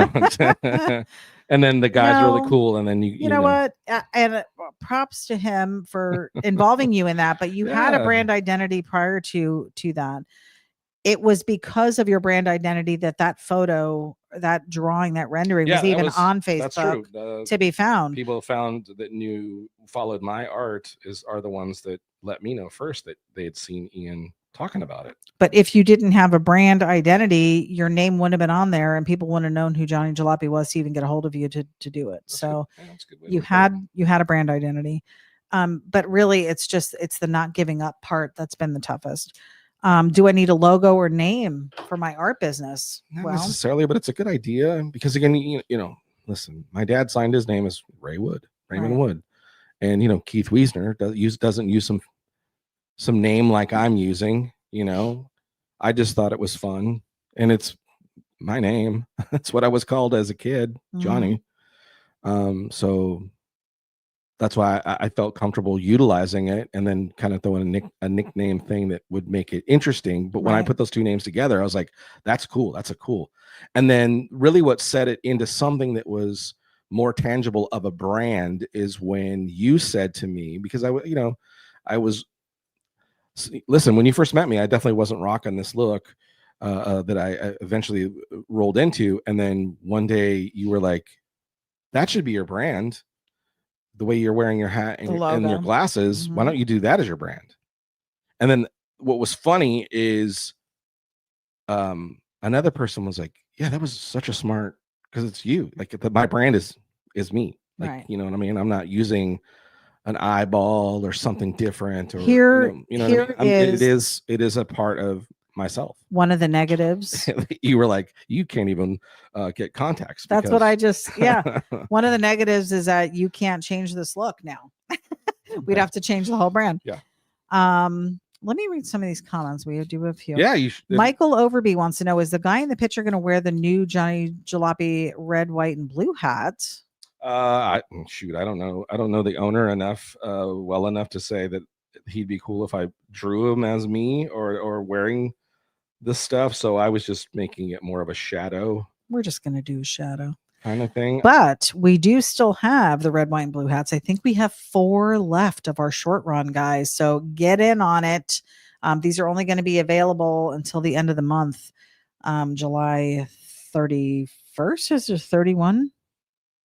and then the guy's really cool, and then you know what? And props to him for involving you in that. But you had a brand identity prior to that. It was because of your brand identity that photo, that drawing, that rendering was even on Facebook to be found. People found that followed my art are the ones that let me know first that they had seen Ian talking about it. But if you didn't have a brand identity, your name wouldn't have been on there, and people wouldn't have known who Johnny Jalopy was to even get a hold of you to do it. So you had a brand identity. But really it's the not giving up part that's been the toughest. Do I need a logo or name for my art business? Not necessarily, but it's a good idea because again, listen, my dad signed his name as Raymond Wood, and Keith Wiesner doesn't use some name like I'm using. I just thought it was fun, and it's my name. That's what I was called as a kid, Johnny. So that's why I felt comfortable utilizing it, and then kind of throwing a nickname thing that would make it interesting. But when I put those two names together, I was like, that's cool. That's a cool. And then really what set it into something that was more tangible of a brand is when you said to me, because listen, when you first met me, I definitely wasn't rocking this look that I eventually rolled into. And then one day you were like, that should be your brand. The way you're wearing your hat and your glasses, why don't you do that as your brand? And then what was funny is another person was like, yeah, that was such a smart, because it's you. Like my brand is me. Like, right. You know what I mean? I'm not using an eyeball or something different, or it is a part of myself. One of the negatives, you were like, you can't even get contacts. That's what I just one of the negatives is that you can't change this look now. We'd have to change the whole brand. Let me read some of these comments. We do a few. You should. Michael Overby wants to know, is the guy in the picture going to wear the new Johnny Jalopy red, white, and blue hat? I don't know. I don't know the owner well enough to say that he'd be cool if I drew him as me or wearing this stuff. So I was just making it more of a shadow. We're just going to do a shadow kind of thing. But we do still have the red, white, and blue hats. I think we have 4 left of our short run, guys. So get in on it. These are only going to be available until the end of the month. July 31st. Is there 31?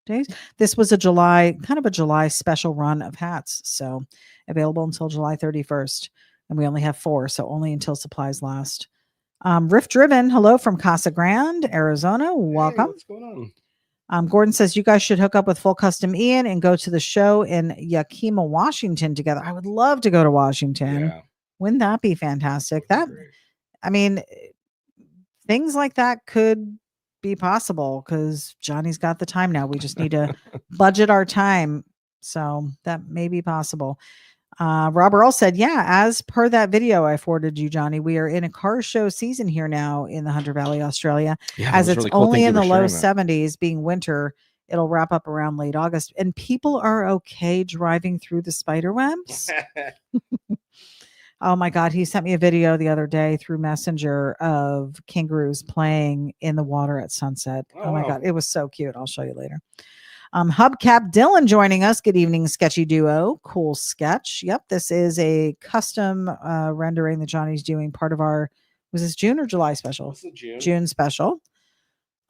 days. This was kind of a July special run of hats. So available until July 31st. And we only have 4, so only until supplies last. Rift Driven, hello from Casa Grande, Arizona. Welcome. Hey, what's going on? Gordon says you guys should hook up with Full Custom Ian and go to the show in Yakima, Washington together. I would love to go to Washington. Yeah. Wouldn't that be fantastic? I mean, things like that could be possible because Johnny's got the time now. We just need to budget our time. So that may be possible. Rob Earl said, yeah, as per that video I forwarded you, Johnny, we are in a car show season here now in the Hunter Valley, Australia. As it's really cool. Only in the low 70s, being winter, it'll wrap up around late August. And people are okay driving through the spider webs. Oh my God. He sent me a video the other day through Messenger of kangaroos playing in the water at sunset. Oh my God. It was so cute. I'll show you later. Hubcap Dylan joining us. Good evening, Sketchy Duo. Cool sketch. Yep, this is a custom rendering that Johnny's doing. Part of our, was this June or July special? June special.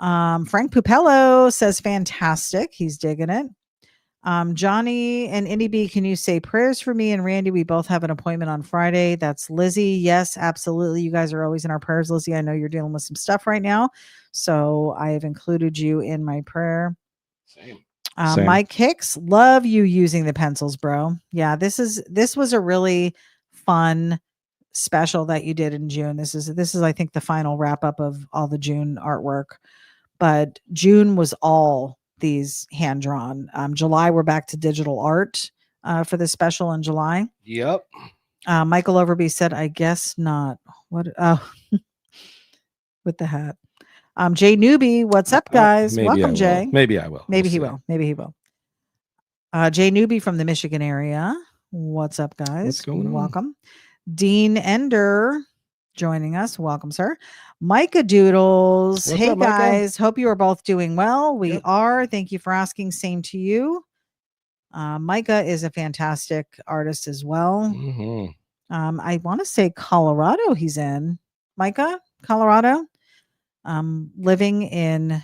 Frank Pupello says fantastic. He's digging it. Johnny and Indy B, can you say prayers for me and Randy? We both have an appointment on Friday. That's Lizzie. Yes, absolutely. You guys are always in our prayers, Lizzie. I know you're dealing with some stuff right now, so I have included you in my prayer. Same. Mike Hicks, love you using the pencils, bro. Yeah, this was a really fun special that you did in June. This is I think the final wrap up of all the June artwork, but June was all these hand drawn. July we're back to digital art for this special in July. Yep. Michael Overby said, I guess not. What? With the hat. Jay Newby, what's up, guys? Welcome, Jay. Maybe I will. Maybe he will. Maybe he will. Jay Newby from the Michigan area. What's up, guys? What's going on? Welcome. Dean Ender joining us. Welcome, sir. Micah Doodles. What's up, guys. Hope you are both doing well. We are. Thank you for asking. Same to you. Micah is a fantastic artist as well. Mm-hmm. I want to say Colorado he's in. Micah, Colorado. Living in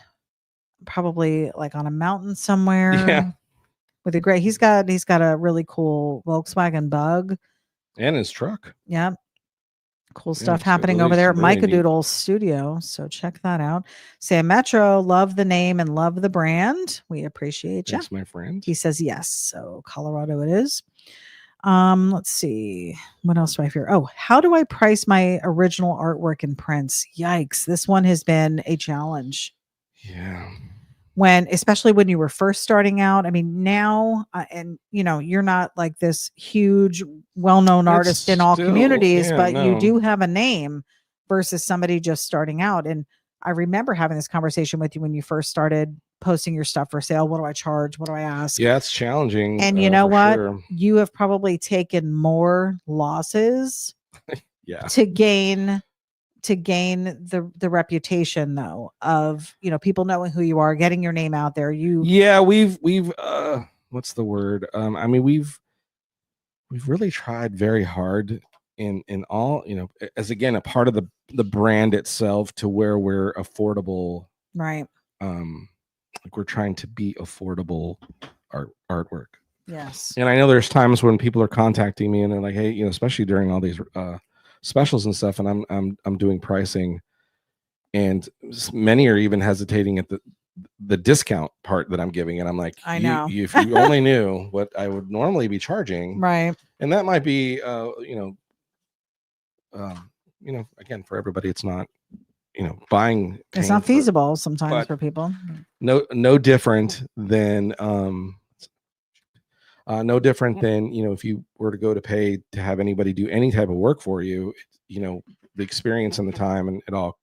probably like on a mountain somewhere. Yeah. With a great, he's got a really cool Volkswagen Bug. And his truck. Yeah. Cool stuff happening over there at Micah Doodle's studio. So check that out. Sam Metro, love the name and love the brand. We appreciate you. Thanks, my friend. He says yes. So Colorado it is. Let's see. What else do I fear? Oh, how do I price my original artwork in prints? Yikes. This one has been a challenge. Yeah. Especially when you were first starting out. I mean, now, and you know, you're not like this huge, well-known artist in all communities, but you do have a name versus somebody just starting out. And I remember having this conversation with you when you first started posting your stuff for sale. What do I charge? What do I ask? Yeah, it's challenging. And you know what? Sure. You have probably taken more losses to gain the reputation though of, you know, people knowing who you are, getting your name out there. We've what's the word? I mean, we've really tried very hard in all, you know, as again a part of the brand itself to where we're affordable. Right. Like we're trying to be affordable artwork. Yes. And I know there's times when people are contacting me and they're like, hey, you know, especially during all these specials and stuff, and I'm doing pricing, and many are even hesitating at the discount part that I'm giving, and I'm like, I know, if you only knew what I would normally be charging, right? And that might be again, for everybody it's not, you know, buying, it's not feasible sometimes for people. No different than no different than, you know, if you were to go to pay to have anybody do any type of work for you, you know, the experience and the time and it all,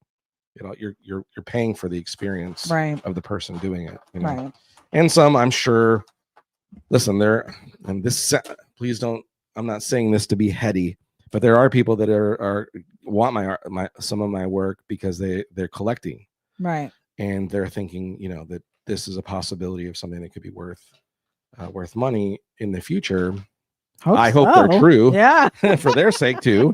you're paying for the experience of the person doing it, you know? Right. And some, I'm sure, listen, and this, please don't, I'm not saying this to be heady, but there are people that want my some of my work because they're collecting. Right. And they're thinking, you know, that this is a possibility of something that could be worth money in the future. I hope they're true. Yeah. For their sake too.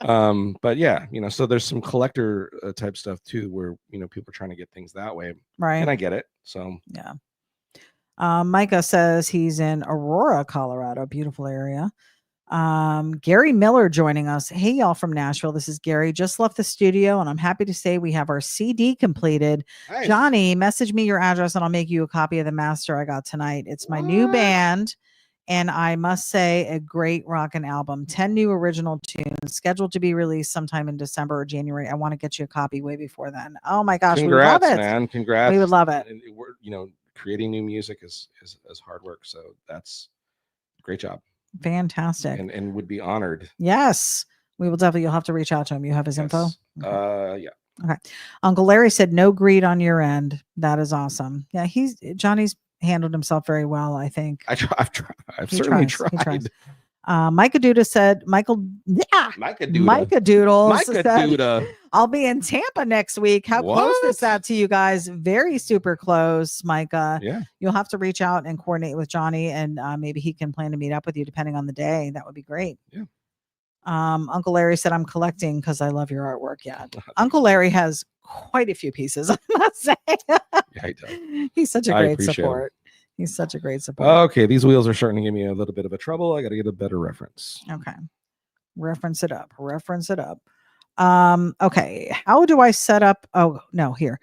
But yeah, you know, so there's some collector type stuff too, where, you know, people are trying to get things that way. Right. And I get it. So yeah. Micah says he's in Aurora, Colorado. Beautiful area. Gary Miller joining us. Hey, y'all from Nashville. This is Gary. Just left the studio, and I'm happy to say we have our CD completed. Nice. Johnny, message me your address, and I'll make you a copy of the master I got tonight. It's my new band, and I must say, a great rockin' album. 10 new original tunes scheduled to be released sometime in December or January. I want to get you a copy way before then. Oh my gosh, congrats, we would love it, man! Congrats. We would love it. And we're, creating new music is hard work, so that's great job. Fantastic. And would be honored. Yes, we will definitely. You'll have to reach out to him. You have his info. Okay. Yeah. Okay. Uncle Larry said no greed on your end. That is awesome. Yeah, Johnny's handled himself very well, I think. I've certainly tried. Micah Duda said, Micah Doodles said, I'll be in Tampa next week. How close is that to you guys? Very super close, Micah. Yeah. You'll have to reach out and coordinate with Johnny, and maybe he can plan to meet up with you depending on the day. That would be great. Yeah. Uncle Larry said, I'm collecting because I love your artwork. Yeah. Uncle Larry has quite a few pieces, I must say. Yeah, he does. He's such a great support. He's such a great support. Okay, these wheels are starting to give me a little bit of a trouble. I got to get a better reference. Okay. Reference it up. Okay. How do I set up? Oh, no, here.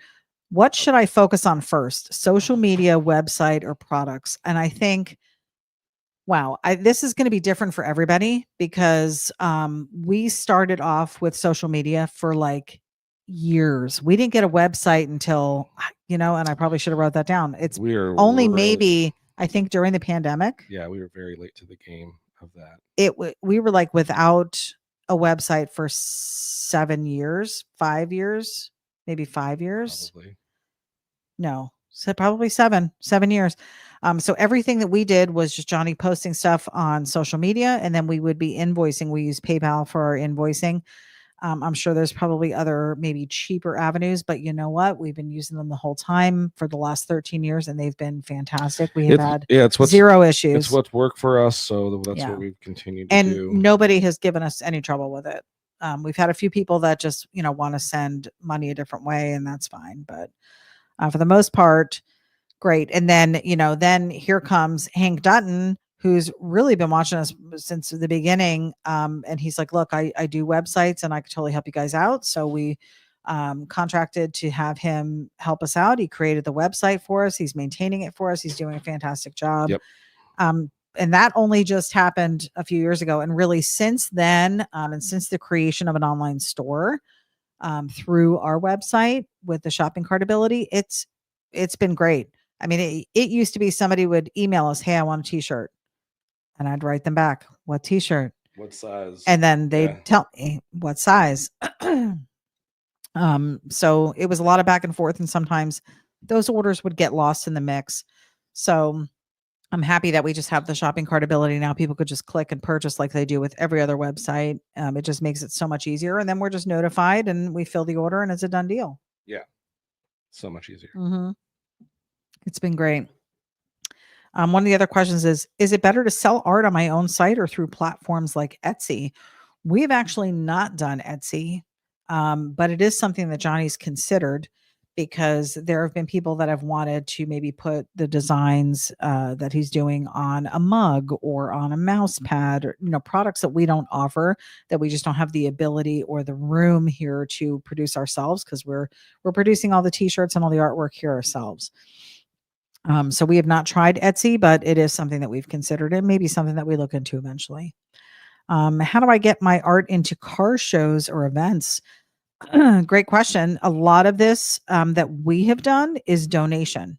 What should I focus on first? Social media, website, or products? And I think, wow, this is going to be different for everybody because we started off with social media for like years. We didn't get a website until, and I probably should have wrote that down. It's only maybe, I think, during the pandemic. Yeah, we were very late to the game of that. We were like without a website for 5 years, maybe 5 years. Probably. No, so probably 7 years. So everything that we did was just Johnny posting stuff on social media, and then we would be invoicing. We use PayPal for our invoicing. I'm sure there's probably other maybe cheaper avenues, but you know what? We've been using them the whole time for the last 13 years, and they've been fantastic. We have had zero issues. It's what's worked for us, so that's what we've continued to do. And nobody has given us any trouble with it. We've had a few people that just want to send money a different way, and that's fine. But for the most part, great. And then then here comes Hank Dutton, who's really been watching us since the beginning. And he's like, look, I do websites and I could totally help you guys out. So we contracted to have him help us out. He created the website for us. He's maintaining it for us. He's doing a fantastic job. Yep. And that only just happened a few years ago. And really since then, and since the creation of an online store through our website with the shopping cart ability, it's been great. I mean, it used to be somebody would email us, hey, I want a t-shirt. And I'd write them back, what t-shirt? What size? And then they'd tell me what size. So it was a lot of back and forth, and sometimes those orders would get lost in the mix. So I'm happy that we just have the shopping cart ability now. People could just click and purchase like they do with every other website. It just makes it so much easier. And then we're just notified and we fill the order and it's a done deal. Yeah. So much easier. Mm-hmm. It's been great. One of the other questions is it better to sell art on my own site or through platforms like Etsy? We've actually not done Etsy, but it is something that Johnny's considered because there have been people that have wanted to maybe put the designs that he's doing on a mug or on a mouse pad, or, products that we don't offer, that we just don't have the ability or the room here to produce ourselves because we're producing all the t-shirts and all the artwork here ourselves. So we have not tried Etsy, but it is something that we've considered and maybe something that we look into eventually. How do I get my art into car shows or events? Great question. A lot of this that we have done is donation.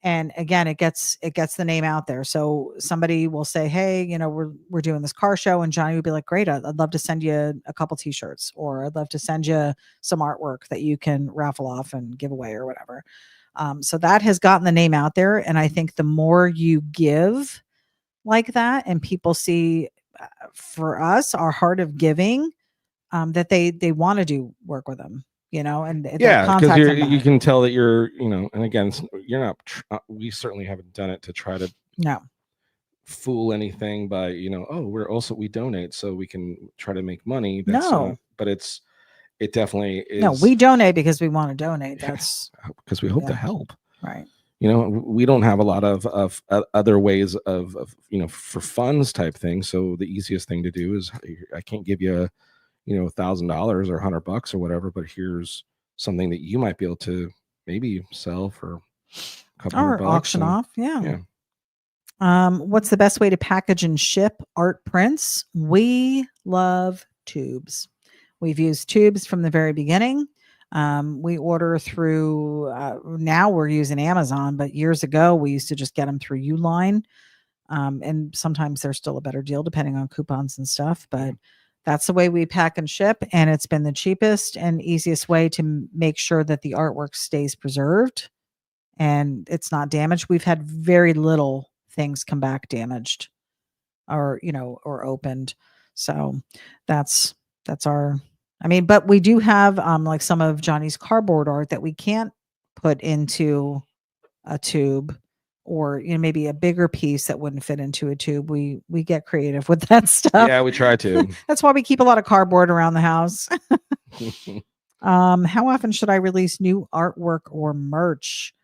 And again, it gets the name out there. So somebody will say, hey, we're doing this car show, and Johnny would be like, great, I'd love to send you a couple t-shirts, or I'd love to send you some artwork that you can raffle off and give away or whatever. So that has gotten the name out there. And I think the more you give like that and people see for us, our heart of giving, that they want to do work with them, and because you can tell that you're, and again, you're not, we certainly haven't done it to try to fool anything by, we donate so we can try to make money. But it definitely is. No, we donate because we want to donate. That's because we hope to help. Right. you know, we don't have a lot of other ways of you know, for funds type things. So the easiest thing to do is, I can't give you, you know, $1,000 or $100 or whatever, but here's something that you might be able to maybe sell for a couple or $100 auction off. Yeah. What's the best way to package and ship art prints? We love tubes. We've used tubes from the very beginning. We order through, now we're using Amazon, but years ago we used to just get them through Uline. And sometimes they're still a better deal depending on coupons and stuff, but that's the way we pack and ship. And it's been the cheapest and easiest way to make sure that the artwork stays preserved and it's not damaged. We've had very little things come back damaged or, you know, or opened. So that's our, I mean, but we do have like some of Johnny's cardboard art that we can't put into a tube, or, you know, maybe a bigger piece that wouldn't fit into a tube. We get creative with that stuff. Yeah, we try to. That's why we keep a lot of cardboard around the house. How often should I release new artwork or merch?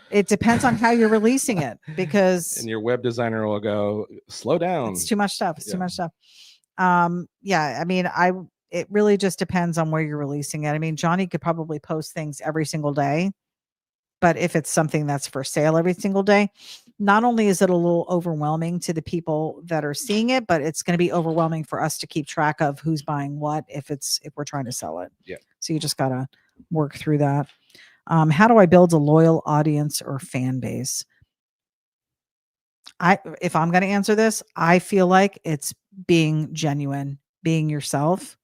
It depends on how you're releasing it, because and your web designer will go, slow down. It's too much stuff. It's too much stuff. Yeah, I mean, it really just depends on where you're releasing it. I mean, Johnny could probably post things every single day, but if it's something that's for sale every single day, not only is it a little overwhelming to the people that are seeing it, but it's going to be overwhelming for us to keep track of who's buying what if we're trying to sell it. Yeah. So you just got to work through that. How do I build a loyal audience or fan base? If I'm going to answer this, I feel like it's being genuine, being yourself.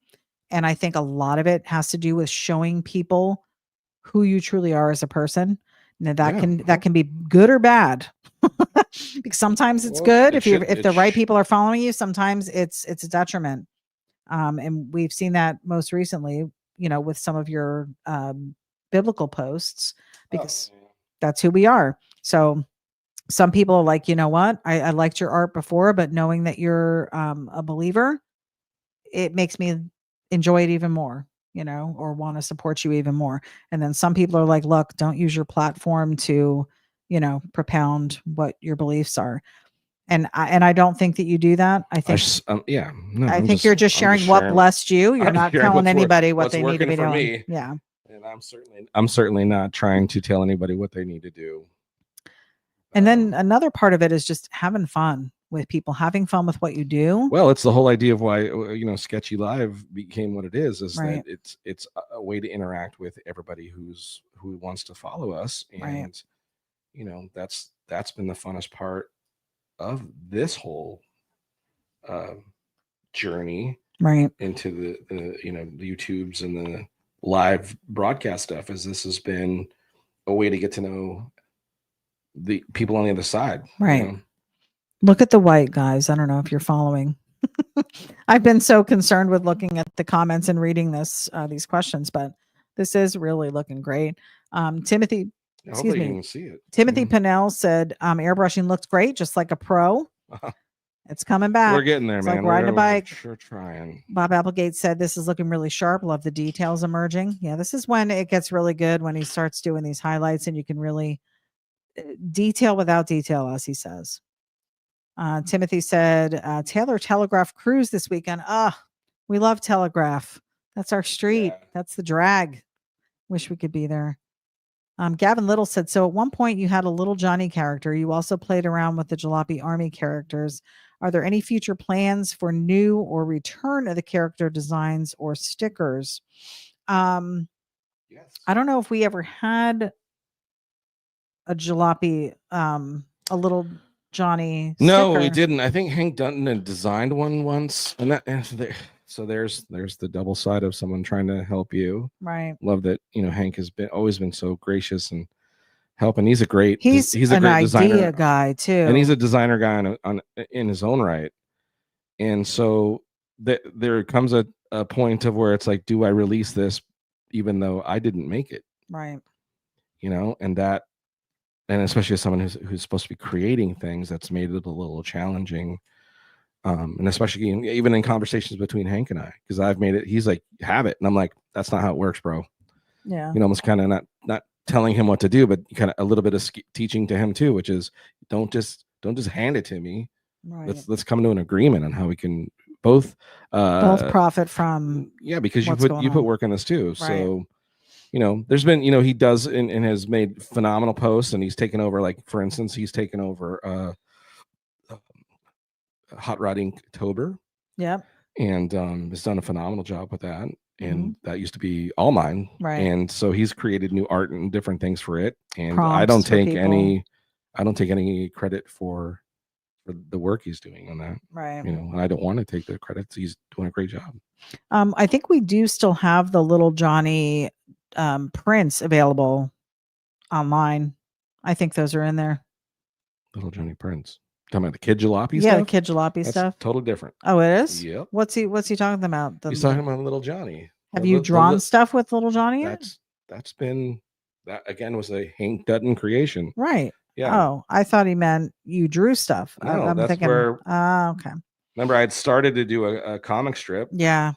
And I think a lot of it has to do with showing people who you truly are as a person. Now that can be good or bad. Because sometimes it's good if the right people are following you. Sometimes it's a detriment. And we've seen that most recently, you know, with some of your biblical posts, because that's who we are. So some people are like, you know what, I liked your art before, but knowing that you're a believer, it makes me enjoy it even more, you know, or want to support you even more. And then some people are like, look, don't use your platform to, you know, propound what your beliefs are. And I don't think that you do that. I think, you're just sharing what blessed you. You're not telling anybody what they need to be doing. Me. Yeah. And I'm certainly not trying to tell anybody what they need to do. And then another part of it is just having fun with people, having fun with what you do. Well, it's the whole idea of why, you know, Sketchy Live became what it is right. that it's a way to interact with everybody who wants to follow us. And, right. you know, that's been the funnest part of this whole journey right into the you know, the YouTubes and the live broadcast stuff, is this has been a way to get to know the people on the other side. Right. You know? Look at the white, guys. I don't know if you're following. I've been so concerned with looking at the comments and reading these questions, but this is really looking great. Timothy, excuse me. You can see it. Timothy Pinnell said, airbrushing looks great, just like a pro. It's coming back. We're getting there, it's man. Like riding a bike. Sure trying. Bob Applegate said, this is looking really sharp. Love the details emerging. Yeah, this is when it gets really good, when he starts doing these highlights and you can really detail without detail, as he says. Timothy said, Taylor Telegraph cruise this weekend. We love Telegraph. That's our street. Yeah. That's the drag. Wish we could be there. Gavin Little said, so at one point you had a little Johnny character. You also played around with the Jalopy Army characters. Are there any future plans for new or return of the character designs or stickers? Yes. I don't know if we ever had a Jalopy, a little Johnny sticker. No, we didn't. I think Hank Dutton had designed one once, and so there's the double side of someone trying to help you. Right. Love that, you know, Hank has always been so gracious and helping. He's a great he's a an great idea designer guy too, and he's a designer guy in his own right. And so there comes a point of where it's like, do I release this even though I didn't make it? Right. You know, and especially as someone who's supposed to be creating things, that's made it a little challenging. And especially even in conversations between Hank and I, because I've made it, he's like, have it. And I'm like, that's not how it works, bro. Yeah. You know, almost kind of not telling him what to do, but kind of a little bit of teaching to him too, which is don't just hand it to me. Right. Let's come to an agreement on how we can both profit from. Yeah, because you put work in this too. Right. So, there's been, he does and has made phenomenal posts, and he's taken over, like, for instance, he's taken over Hot Rodding Tober. Yep. And has done a phenomenal job with that. And that used to be all mine. Right. And so he's created new art and different things for it. And Prompts I don't take any credit for the work he's doing on that. Right. And I don't want to take the credits. He's doing a great job. I think we do still have the Little Johnny prints available online. I think those are in there. Little Johnny prints. Talking about the Kid Jalopy stuff? Yeah, the Kid Jalopy stuff. Totally different. Oh, it is? Yep. What's he talking about? He's talking about Little Johnny. Have you drawn stuff with Little Johnny? That again was a Hank Dutton creation. Right. Yeah. Oh, I thought he meant you drew stuff. No, I'm that's thinking. Where, okay. Remember, I had started to do a comic strip. Yeah.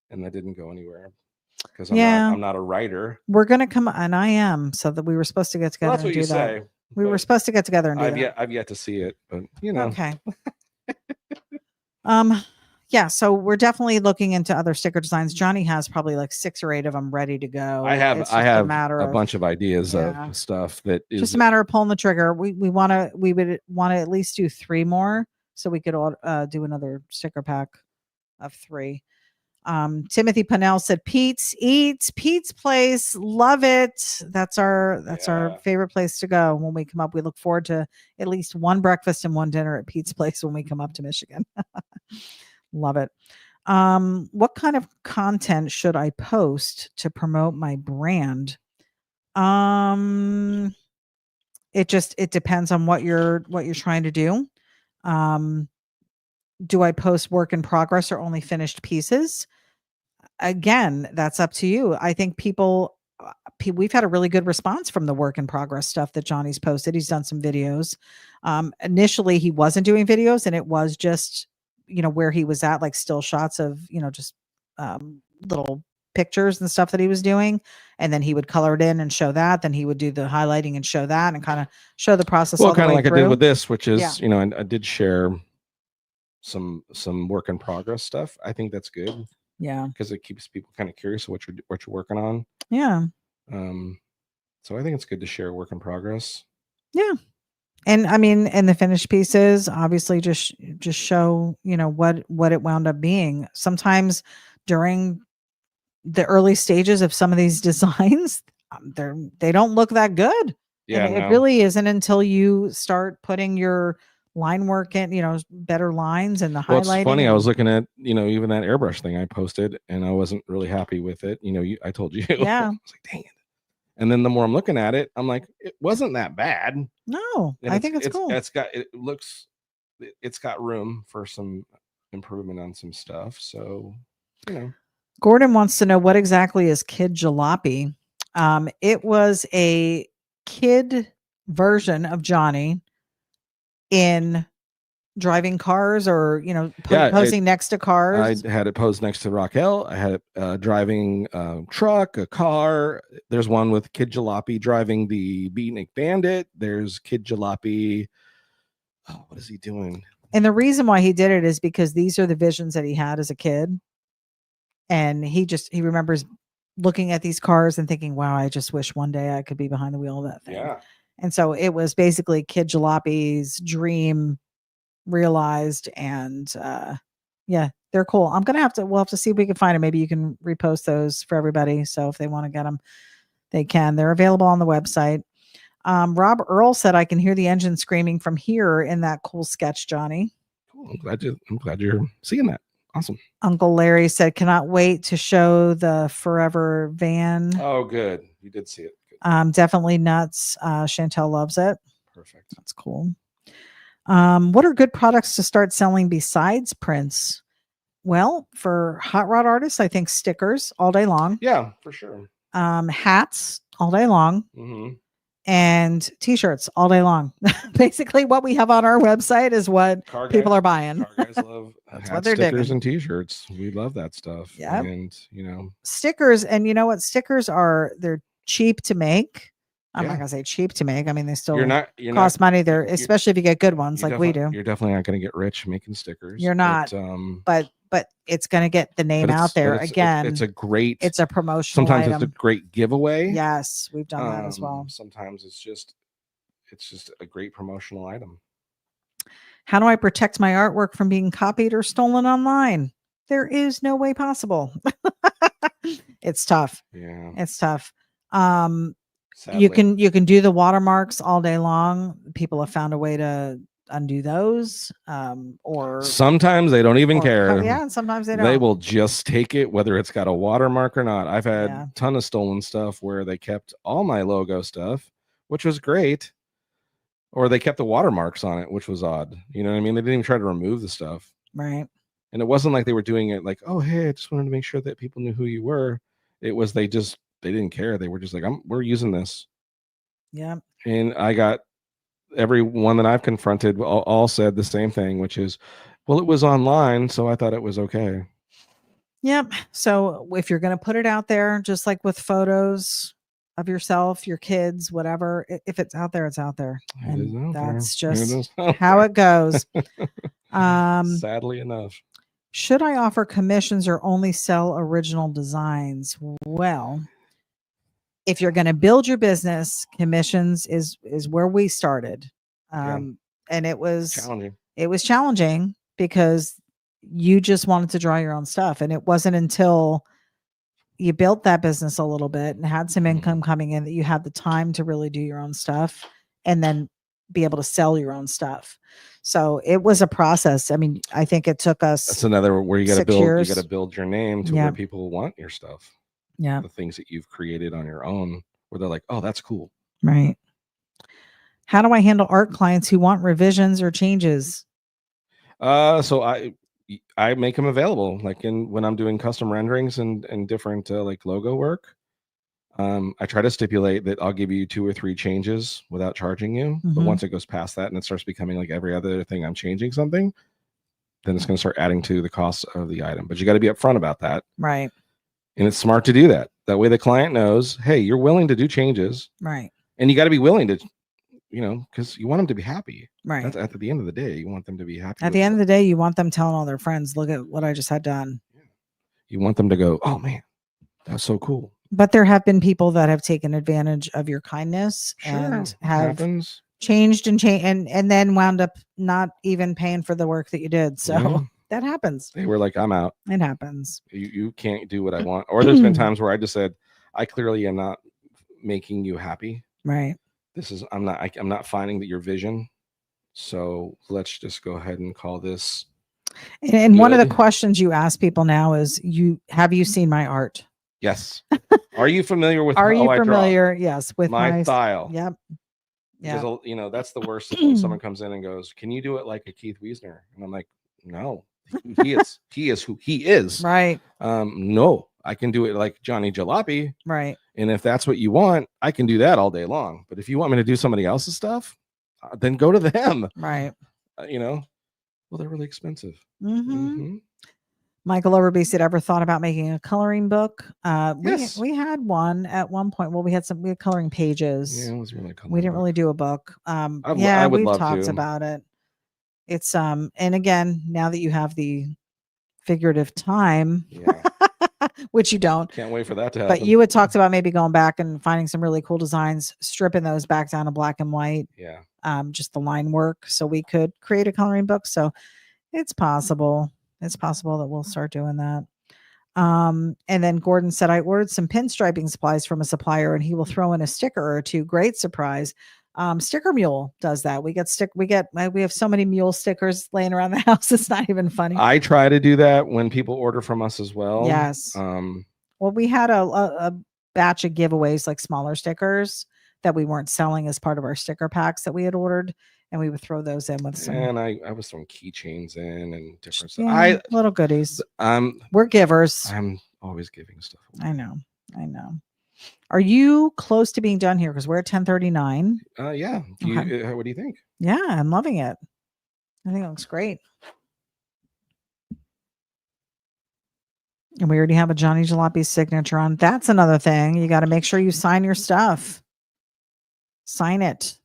And that didn't go anywhere because I'm not a writer. We're gonna come, and I am. So that we were supposed to get together. Well, that's what you say. We were supposed to get together and do that. I've yet to see it, but Okay. Yeah, so we're definitely looking into other sticker designs. Johnny has probably like 6 or 8 of them ready to go. I have a bunch of ideas of stuff that is just a matter of pulling the trigger. We would want to at least do 3 more, so we could do another sticker pack of 3. Timothy Pannell said Pete's Place, love it. That's our favorite place to go when we come up. We look forward to at least one breakfast and one dinner at Pete's Place when we come up to Michigan. Love it. What kind of content should I post to promote my brand? It depends on what you're trying to do. Do I post work in progress or only finished pieces? Again, that's up to you. I think we've had a really good response from the work in progress stuff that Johnny's posted. He's done some videos. Initially he wasn't doing videos, and it was just, where he was at, like still shots of, just little pictures and stuff that he was doing. And then he would color it in and show that. Then he would do the highlighting and show that, and kind of show the process. Well, kind of like through. I did with this, which is, I did share some work in progress stuff. I think that's good. Yeah. Because it keeps people kind of curious what you're working on. Yeah. So I think it's good to share work in progress. Yeah. And I mean, and the finished pieces, obviously just show, what it wound up being. Sometimes during the early stages of some of these designs, they don't look that good. Yeah. And it really isn't until you start putting your line work in, better lines and the highlighting. It's funny. I was looking at, even that airbrush thing I posted, and I wasn't really happy with it. I told you. Yeah. I was like, dang it. And then the more I'm looking at it, I'm like, it wasn't that bad. No, I think it's cool. It's got room for some improvement on some stuff. So, Gordon wants to know, what exactly is Kid Jalopy? It was a kid version of Johnny in driving cars, or posing next to cars. I had it posed next to Raquel. I had it driving a truck, a car. There's one with Kid Jalopy driving the Beatnik Bandit. There's Kid Jalopy. Oh, what is he doing? And the reason why he did it is because these are the visions that he had as a kid, and he remembers looking at these cars and thinking, wow, I just wish one day I could be behind the wheel of that thing. Yeah. And so it was basically Kid Jalopy's dream realized, and they're cool. We'll have to see if we can find them. Maybe you can repost those for everybody, so if they want to get them, they can. They're available on the website. Rob Earl said, I can hear the engine screaming from here in that cool sketch, Johnny. Cool. I'm glad you're seeing that. Awesome. Uncle Larry said, cannot wait to show the forever van. Oh, good. You did see it. Definitely nuts. Chantel loves it. Perfect. That's cool. What are good products to start selling besides prints? Well, for hot rod artists, I think stickers all day long. Yeah, for sure. Hats all day long. Mm-hmm. And t-shirts all day long. Basically what we have on our website is what people are buying. Car guys love That's what they're stickers digging. And t-shirts. We love that stuff. Yeah. And stickers, and you know what? Stickers are, they're cheap to make. I'm not gonna say cheap to make. I mean, they still you're cost money there, especially if you get good ones like we do. You're definitely not going to get rich making stickers. You're not, but it's going to get the name out there again. It's a promotional sometimes item. It's a great giveaway. Yes, we've done that as well. Sometimes it's just a great promotional item. How do I protect my artwork from being copied or stolen online? There is no way possible. It's tough. Yeah, it's tough. Sadly. You can do the watermarks all day long. People have found a way to undo those. Or sometimes they don't even care. And sometimes they don't. They will just take it, whether it's got a watermark or not. I've had a ton of stolen stuff where they kept all my logo stuff, which was great. Or they kept the watermarks on it, which was odd. You know what I mean? They didn't even try to remove the stuff. Right. And it wasn't like they were doing it like, oh, hey, I just wanted to make sure that people knew who you were. It was they didn't care. They were just like, we're using this. Yeah. And I got everyone that I've confronted all said the same thing, which is, well, it was online, so I thought it was okay. Yep. So if you're going to put it out there, just like with photos of yourself, your kids, whatever, if it's out there, it's out there. And that's just how it goes. Sadly enough. Should I offer commissions or only sell original designs? Well, if you're going to build your business, commissions is where we started. And it was challenging. It was challenging because you just wanted to draw your own stuff. And it wasn't until you built that business a little bit and had some income coming in that you had the time to really do your own stuff and then be able to sell your own stuff. So it was a process. I mean, I think it took us. That's another where you got to build. You got to build your name to where people want your stuff. Yeah, the things that you've created on your own, where they're like, "Oh, that's cool." Right. How do I handle art clients who want revisions or changes? So I make them available, like when I'm doing custom renderings and different like logo work. I try to stipulate that I'll give you 2 or 3 changes without charging you. But once it goes past that and it starts becoming like every other thing I'm changing something, then it's going to start adding to the cost of the item. But you got to be upfront about that. Right. And it's smart to do that. That way the client knows, hey, you're willing to do changes. Right. And you got to be willing to, because you want them to be happy. Right. That's at the end of the day, you want them to be happy. At the end of the day, you want them telling all their friends, look at what I just had done. You want them to go, oh man, that's so cool. But there have been people that have taken advantage of your kindness and have changed and then wound up not even paying for the work that you did. So that happens. They were like, I'm out. It happens. You can't do what I want. Or there's been times where I just said, I clearly am not making you happy. Right. I'm not finding that your vision. So let's just go ahead and call this. And one of the questions you ask people now is, have you seen my art? Yes. Are you familiar with Are you familiar? Yes, with my style. Yep. Yeah. Because that's the worst when someone comes in and goes, "Can you do it like a Keith Wiesner?" And I'm like, "No, he is who he is." Right. No, I can do it like Johnny Jalopy. Right. And if that's what you want, I can do that all day long. But if you want me to do somebody else's stuff, then go to them. Right. Well, they're really expensive. Michael Overby said, ever thought about making a coloring book? Yes. We had one at one point. Well, we had coloring pages. Yeah, it was really coloring. We didn't really do a book. I would love talked about it. It's and again, now that you have the figurative time, which you don't. Can't wait for that to happen. But you had talked about maybe going back and finding some really cool designs, stripping those back down to black and white. Yeah. Just the line work, so we could create a coloring book. So it's possible. It's possible that we'll start doing that. And then Gordon said, I ordered some pinstriping supplies from a supplier and he will throw in a sticker or 2. Great surprise. Sticker Mule does that. We have so many mule stickers laying around the house. It's not even funny. I try to do that when people order from us as well. Yes. Well, we had a batch of giveaways, like smaller stickers that we weren't selling as part of our sticker packs that we had ordered. And we would throw those in with some. And I was throwing keychains in and different stuff. Little goodies. We're givers. I'm always giving stuff away. I know. Are you close to being done here? Because we're at 10:39. Yeah. What do you think? Yeah, I'm loving it. I think it looks great. And we already have a Johnny Jalopy signature on. That's another thing. You got to make sure you sign your stuff. Sign it.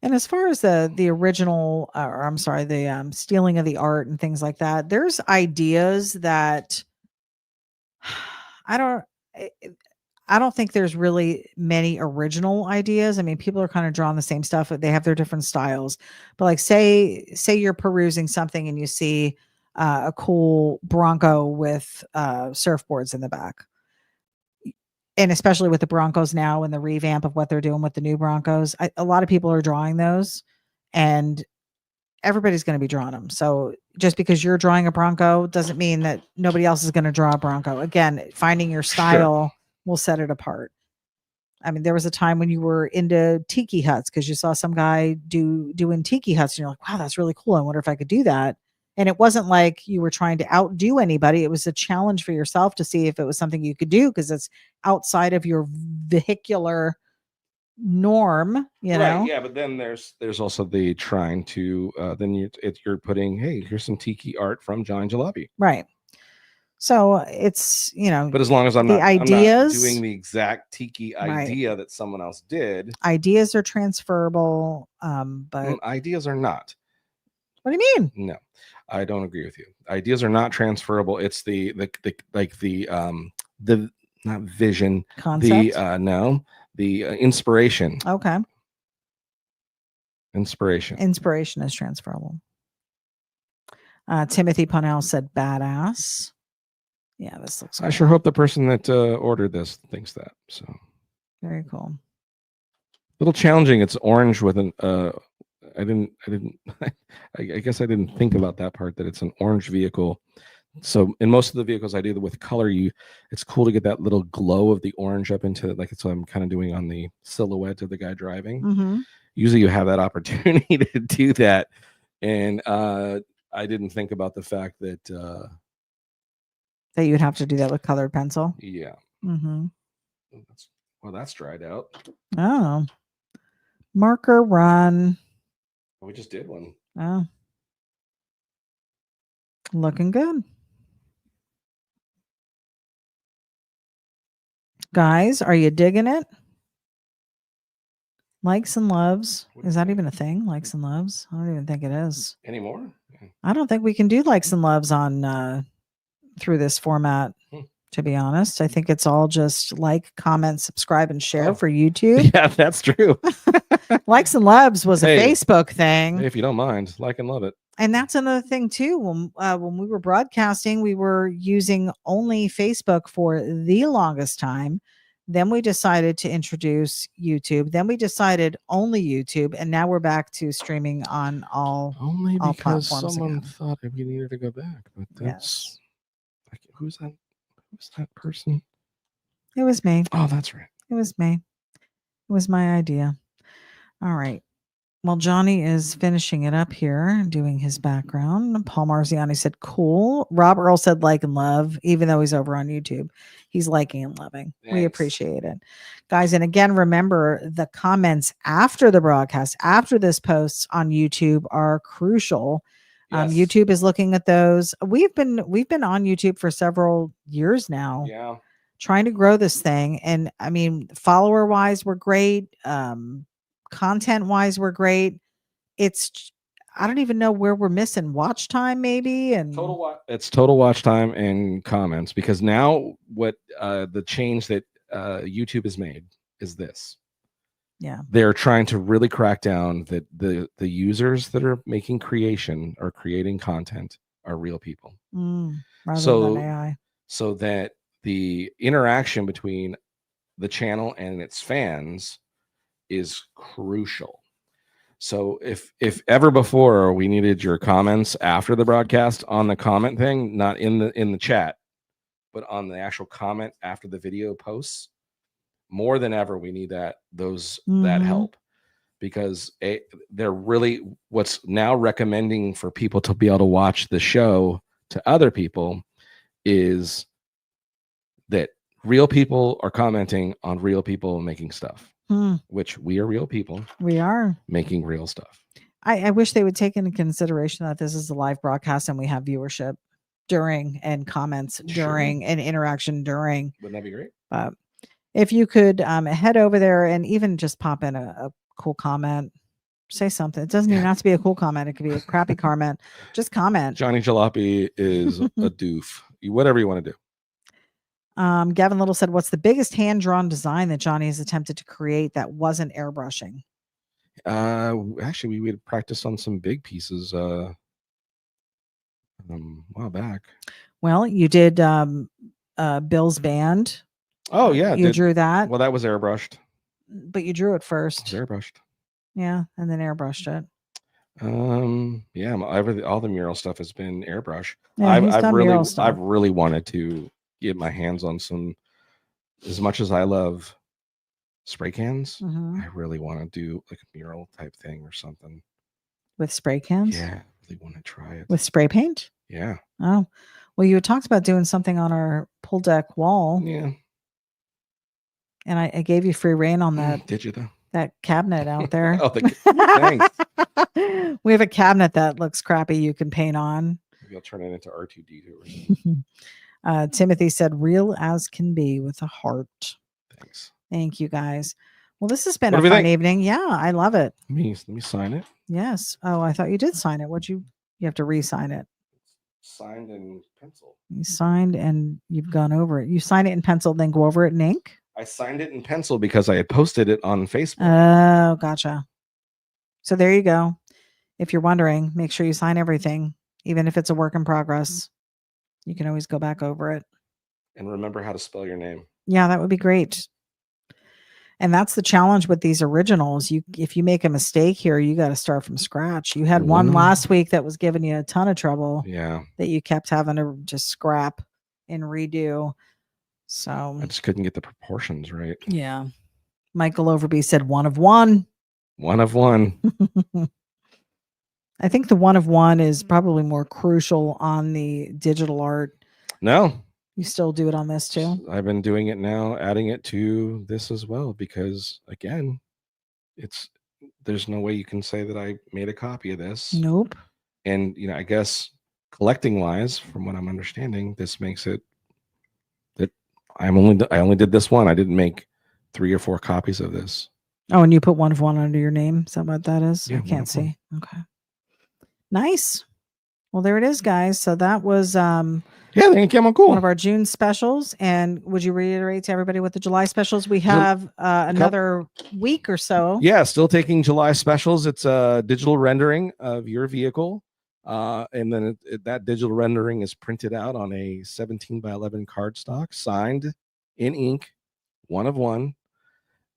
And as far as the original, or I'm sorry, the stealing of the art and things like that, there's ideas that I don't think there's really many original ideas. I mean, people are kind of drawing the same stuff, but they have their different styles. But like, say you're perusing something and you see a cool Bronco with surfboards in the back. And especially with the Broncos now and the revamp of what they're doing with the new Broncos, a lot of people are drawing those, and everybody's going to be drawing them. So just because you're drawing a Bronco doesn't mean that nobody else is going to draw a Bronco. Again, finding your style will set it apart. I mean, there was a time when you were into tiki huts because you saw some guy doing tiki huts and you're like, wow, that's really cool. I wonder if I could do that. And it wasn't like you were trying to outdo anybody. It was a challenge for yourself to see if it was something you could do because it's outside of your vehicular norm, you know? Yeah, but then there's also the trying to then you're putting, hey, here's some tiki art from Johnny Jalopy. Right. So it's, but as long as I'm not doing the exact tiki idea that someone else did. Ideas are transferable, but ideas are not. What do you mean? No, I don't agree with you. Ideas are not transferable. It's the not vision, concept. The inspiration. Okay. Inspiration is transferable. Timothy Punnell said badass. Yeah, this looks cool. I sure hope the person that ordered this thinks that. So very cool. A little challenging. It's orange with an I guess I didn't think about that part, that it's an orange vehicle. So in most of the vehicles I do with color, it's cool to get that little glow of the orange up into it, like it's what I'm kind of doing on the silhouette of the guy driving. Mm-hmm. Usually you have that opportunity to do that. And I didn't think about the fact that that you'd have to do that with colored pencil. Yeah. Mm-hmm. Well, that's dried out. Oh. Marker run. We just did one. Oh. Looking good. Guys, are you digging it? Likes and loves. Is that even a thing? Likes and loves? I don't even think it is. Anymore? I don't think we can do likes and loves on through this format. To be honest, I think it's all just like, comment, subscribe, and share for YouTube. Yeah, that's true. Likes and loves was a Facebook thing. If you don't mind, like and love it. And that's another thing too. When we were broadcasting, we were using only Facebook for the longest time. Then we decided to introduce YouTube. Then we decided only YouTube, and now we're back to streaming on all because platforms. Someone thought we needed to go back, but that's who's that? Who's that person? It was me. Oh, that's right. It was me. It was my idea. All right. Well, Johnny is finishing it up here, doing his background. Paul Marziani said, cool. Rob Earl said, like and love, even though he's over on YouTube. He's liking and loving. Thanks. We appreciate it. Guys, and again, remember the comments after the broadcast, after this post on YouTube are crucial. Yes. YouTube is looking at those. We've been on YouTube for several years now. Yeah. Trying to grow this thing. And I mean, follower wise, we're great. Content wise, we're great. It's, I don't even know where we're missing watch time, maybe. And it's total watch time and comments, because now what the change that YouTube has made is this. Yeah, they're trying to really crack down that the users that are making creating content are real people. Rather than AI. So that the interaction between the channel and its fans is crucial. So if ever before we needed your comments after the broadcast on the comment thing, not in the chat, but on the actual comment after the video posts, more than ever we need that help, because they're really what's now recommending for people to be able to watch the show to other people is that real people are commenting on real people making stuff. Which we are real people. We are making real stuff. I wish they would take into consideration that this is a live broadcast and we have viewership. during and comments during and interaction during. Wouldn't that be great? But if you could head over there and even just pop in a cool comment, say something. It doesn't even have to be a cool comment. It could be a crappy comment. Just comment. Johnny Jalopy is a doof. Whatever you want to do. Gavin Little said, what's the biggest hand-drawn design that Johnny has attempted to create that wasn't airbrushing? Actually, we had practiced on some big pieces a while back. Well, you did Bill's band. Oh yeah, you drew that. Well, that was airbrushed. But you drew it first. It was airbrushed. Yeah, and then airbrushed it. Yeah, all the mural stuff has been airbrush. Yeah, I've really wanted to get my hands on some. As much as I love spray cans, I really want to do like a mural type thing or something with spray cans. Yeah, I really want to try it with spray paint. Yeah. Oh, well, you had talked about doing something on our pool deck wall. Yeah. And I gave you free reign on that. Did you though? That cabinet out there. Oh, thanks. We have a cabinet that looks crappy you can paint on. Maybe I'll turn it into R2D2 or something. Timothy said, real as can be with a heart. Thanks. Thank you, guys. Well, this has been a fun evening. Yeah, I love it. Let me sign it. Yes. Oh, I thought you did sign it. You have to re-sign it. Signed in pencil. You signed and you've gone over it. You sign it in pencil, then go over it in ink? I signed it in pencil because I had posted it on Facebook. Oh, gotcha. So there you go. If you're wondering, make sure you sign everything, even if it's a work in progress. You can always go back over it. And remember how to spell your name. Yeah, that would be great. And that's the challenge with these originals. If you make a mistake here, you got to start from scratch. You had one last week that was giving you a ton of trouble. Yeah. That you kept having to just scrap and redo. So I just couldn't get the proportions right. Yeah. Michael Overby said 1 of 1. 1 of 1. I think the 1 of 1 is probably more crucial on the digital art. No. You still do it on this too? I've been doing it now, adding it to this as well, because again, there's no way you can say that I made a copy of this. Nope. And I guess collecting wise, from what I'm understanding, this makes it that I only did this one. I didn't make 3 or 4 copies of this. Oh, and you put 1 of 1 under your name. Is that what that is? Yeah, I can't see. Okay. Nice. Well, there it is, guys. So that was thank you. Cool. One of our June specials. And would you reiterate to everybody what the July specials? We have another week or so. Yeah, still taking July specials. It's a digital rendering of your vehicle. And then that digital rendering is printed out on a 17x11 cardstock, signed in ink, 1 of 1.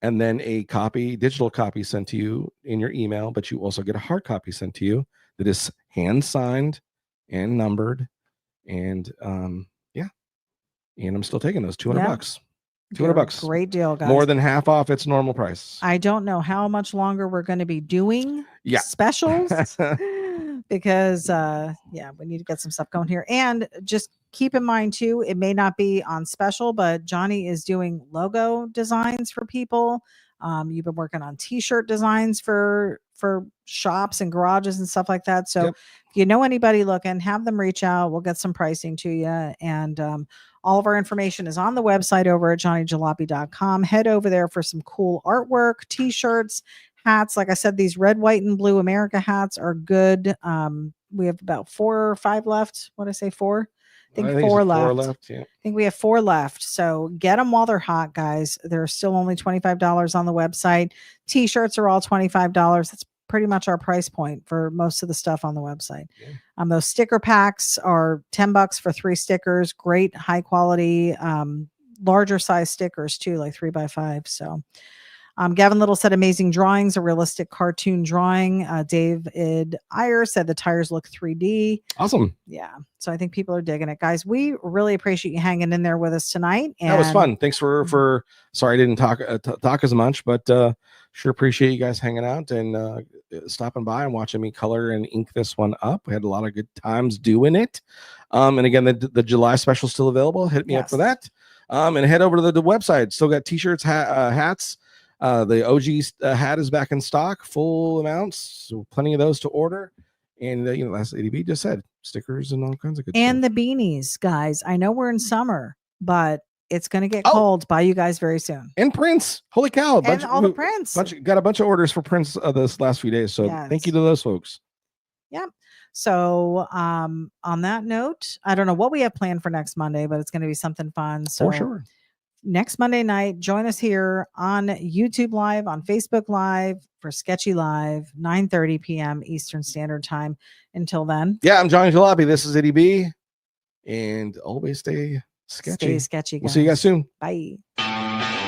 And then a digital copy sent to you in your email, but you also get a hard copy sent to you that is hand signed and numbered. And and I'm still taking those $200. $200. Great deal, guys. More than half off its normal price. I don't know how much longer we're going to be doing specials because we need to get some stuff going here. And just keep in mind too, it may not be on special, but Johnny is doing logo designs for people. You've been working on t-shirt designs for shops and garages and stuff like that. So if you know anybody looking, have them reach out. We'll get some pricing to you. And all of our information is on the website over at johnnyjalopy.com. Head over there for some cool artwork, t-shirts, hats. Like I said, these red, white, and blue America hats are good. We have about 4 or 5 left. What did I say, 4? I think 4 left. 4 left, yeah. I think we have 4 left. So get them while they're hot, guys. They're still only $25 on the website. T-shirts are all $25. That's pretty much our price point for most of the stuff on the website. Yeah. Those sticker packs are $10 for 3 stickers. Great high quality, larger size stickers too, like 3x5. So Gavin Little said amazing drawings, a realistic cartoon drawing. David Iyer said the tires look 3D. Awesome. Yeah. So I think people are digging it, guys. We really appreciate you hanging in there with us tonight. And that was fun. Thanks for sorry I didn't talk as much, but sure appreciate you guys hanging out and stopping by and watching me color and ink this one up. We had a lot of good times doing it. And again, the July special is still available. Hit me up for that. And head over to the website. Still got t-shirts, hats. The OG hat is back in stock, full amounts, so plenty of those to order. And as ADB just said, stickers and all kinds of good and stuff. The beanies, guys. I know we're in summer, but it's going to get cold by you guys very soon. And prints. Holy cow. And all the prints. Got a bunch of orders for prints this last few days. So thank you to those folks. Yep. So on that note, I don't know what we have planned for next Monday, but it's going to be something fun. So for sure. Next Monday night, join us here on YouTube Live, on Facebook Live for Sketchy Live, 9:30 p.m. Eastern Standard Time. Until then. Yeah, I'm Johnny Jalopy. This is Eddie B. And always stay sketchy. Stay sketchy, guys. We'll see you guys soon. Bye.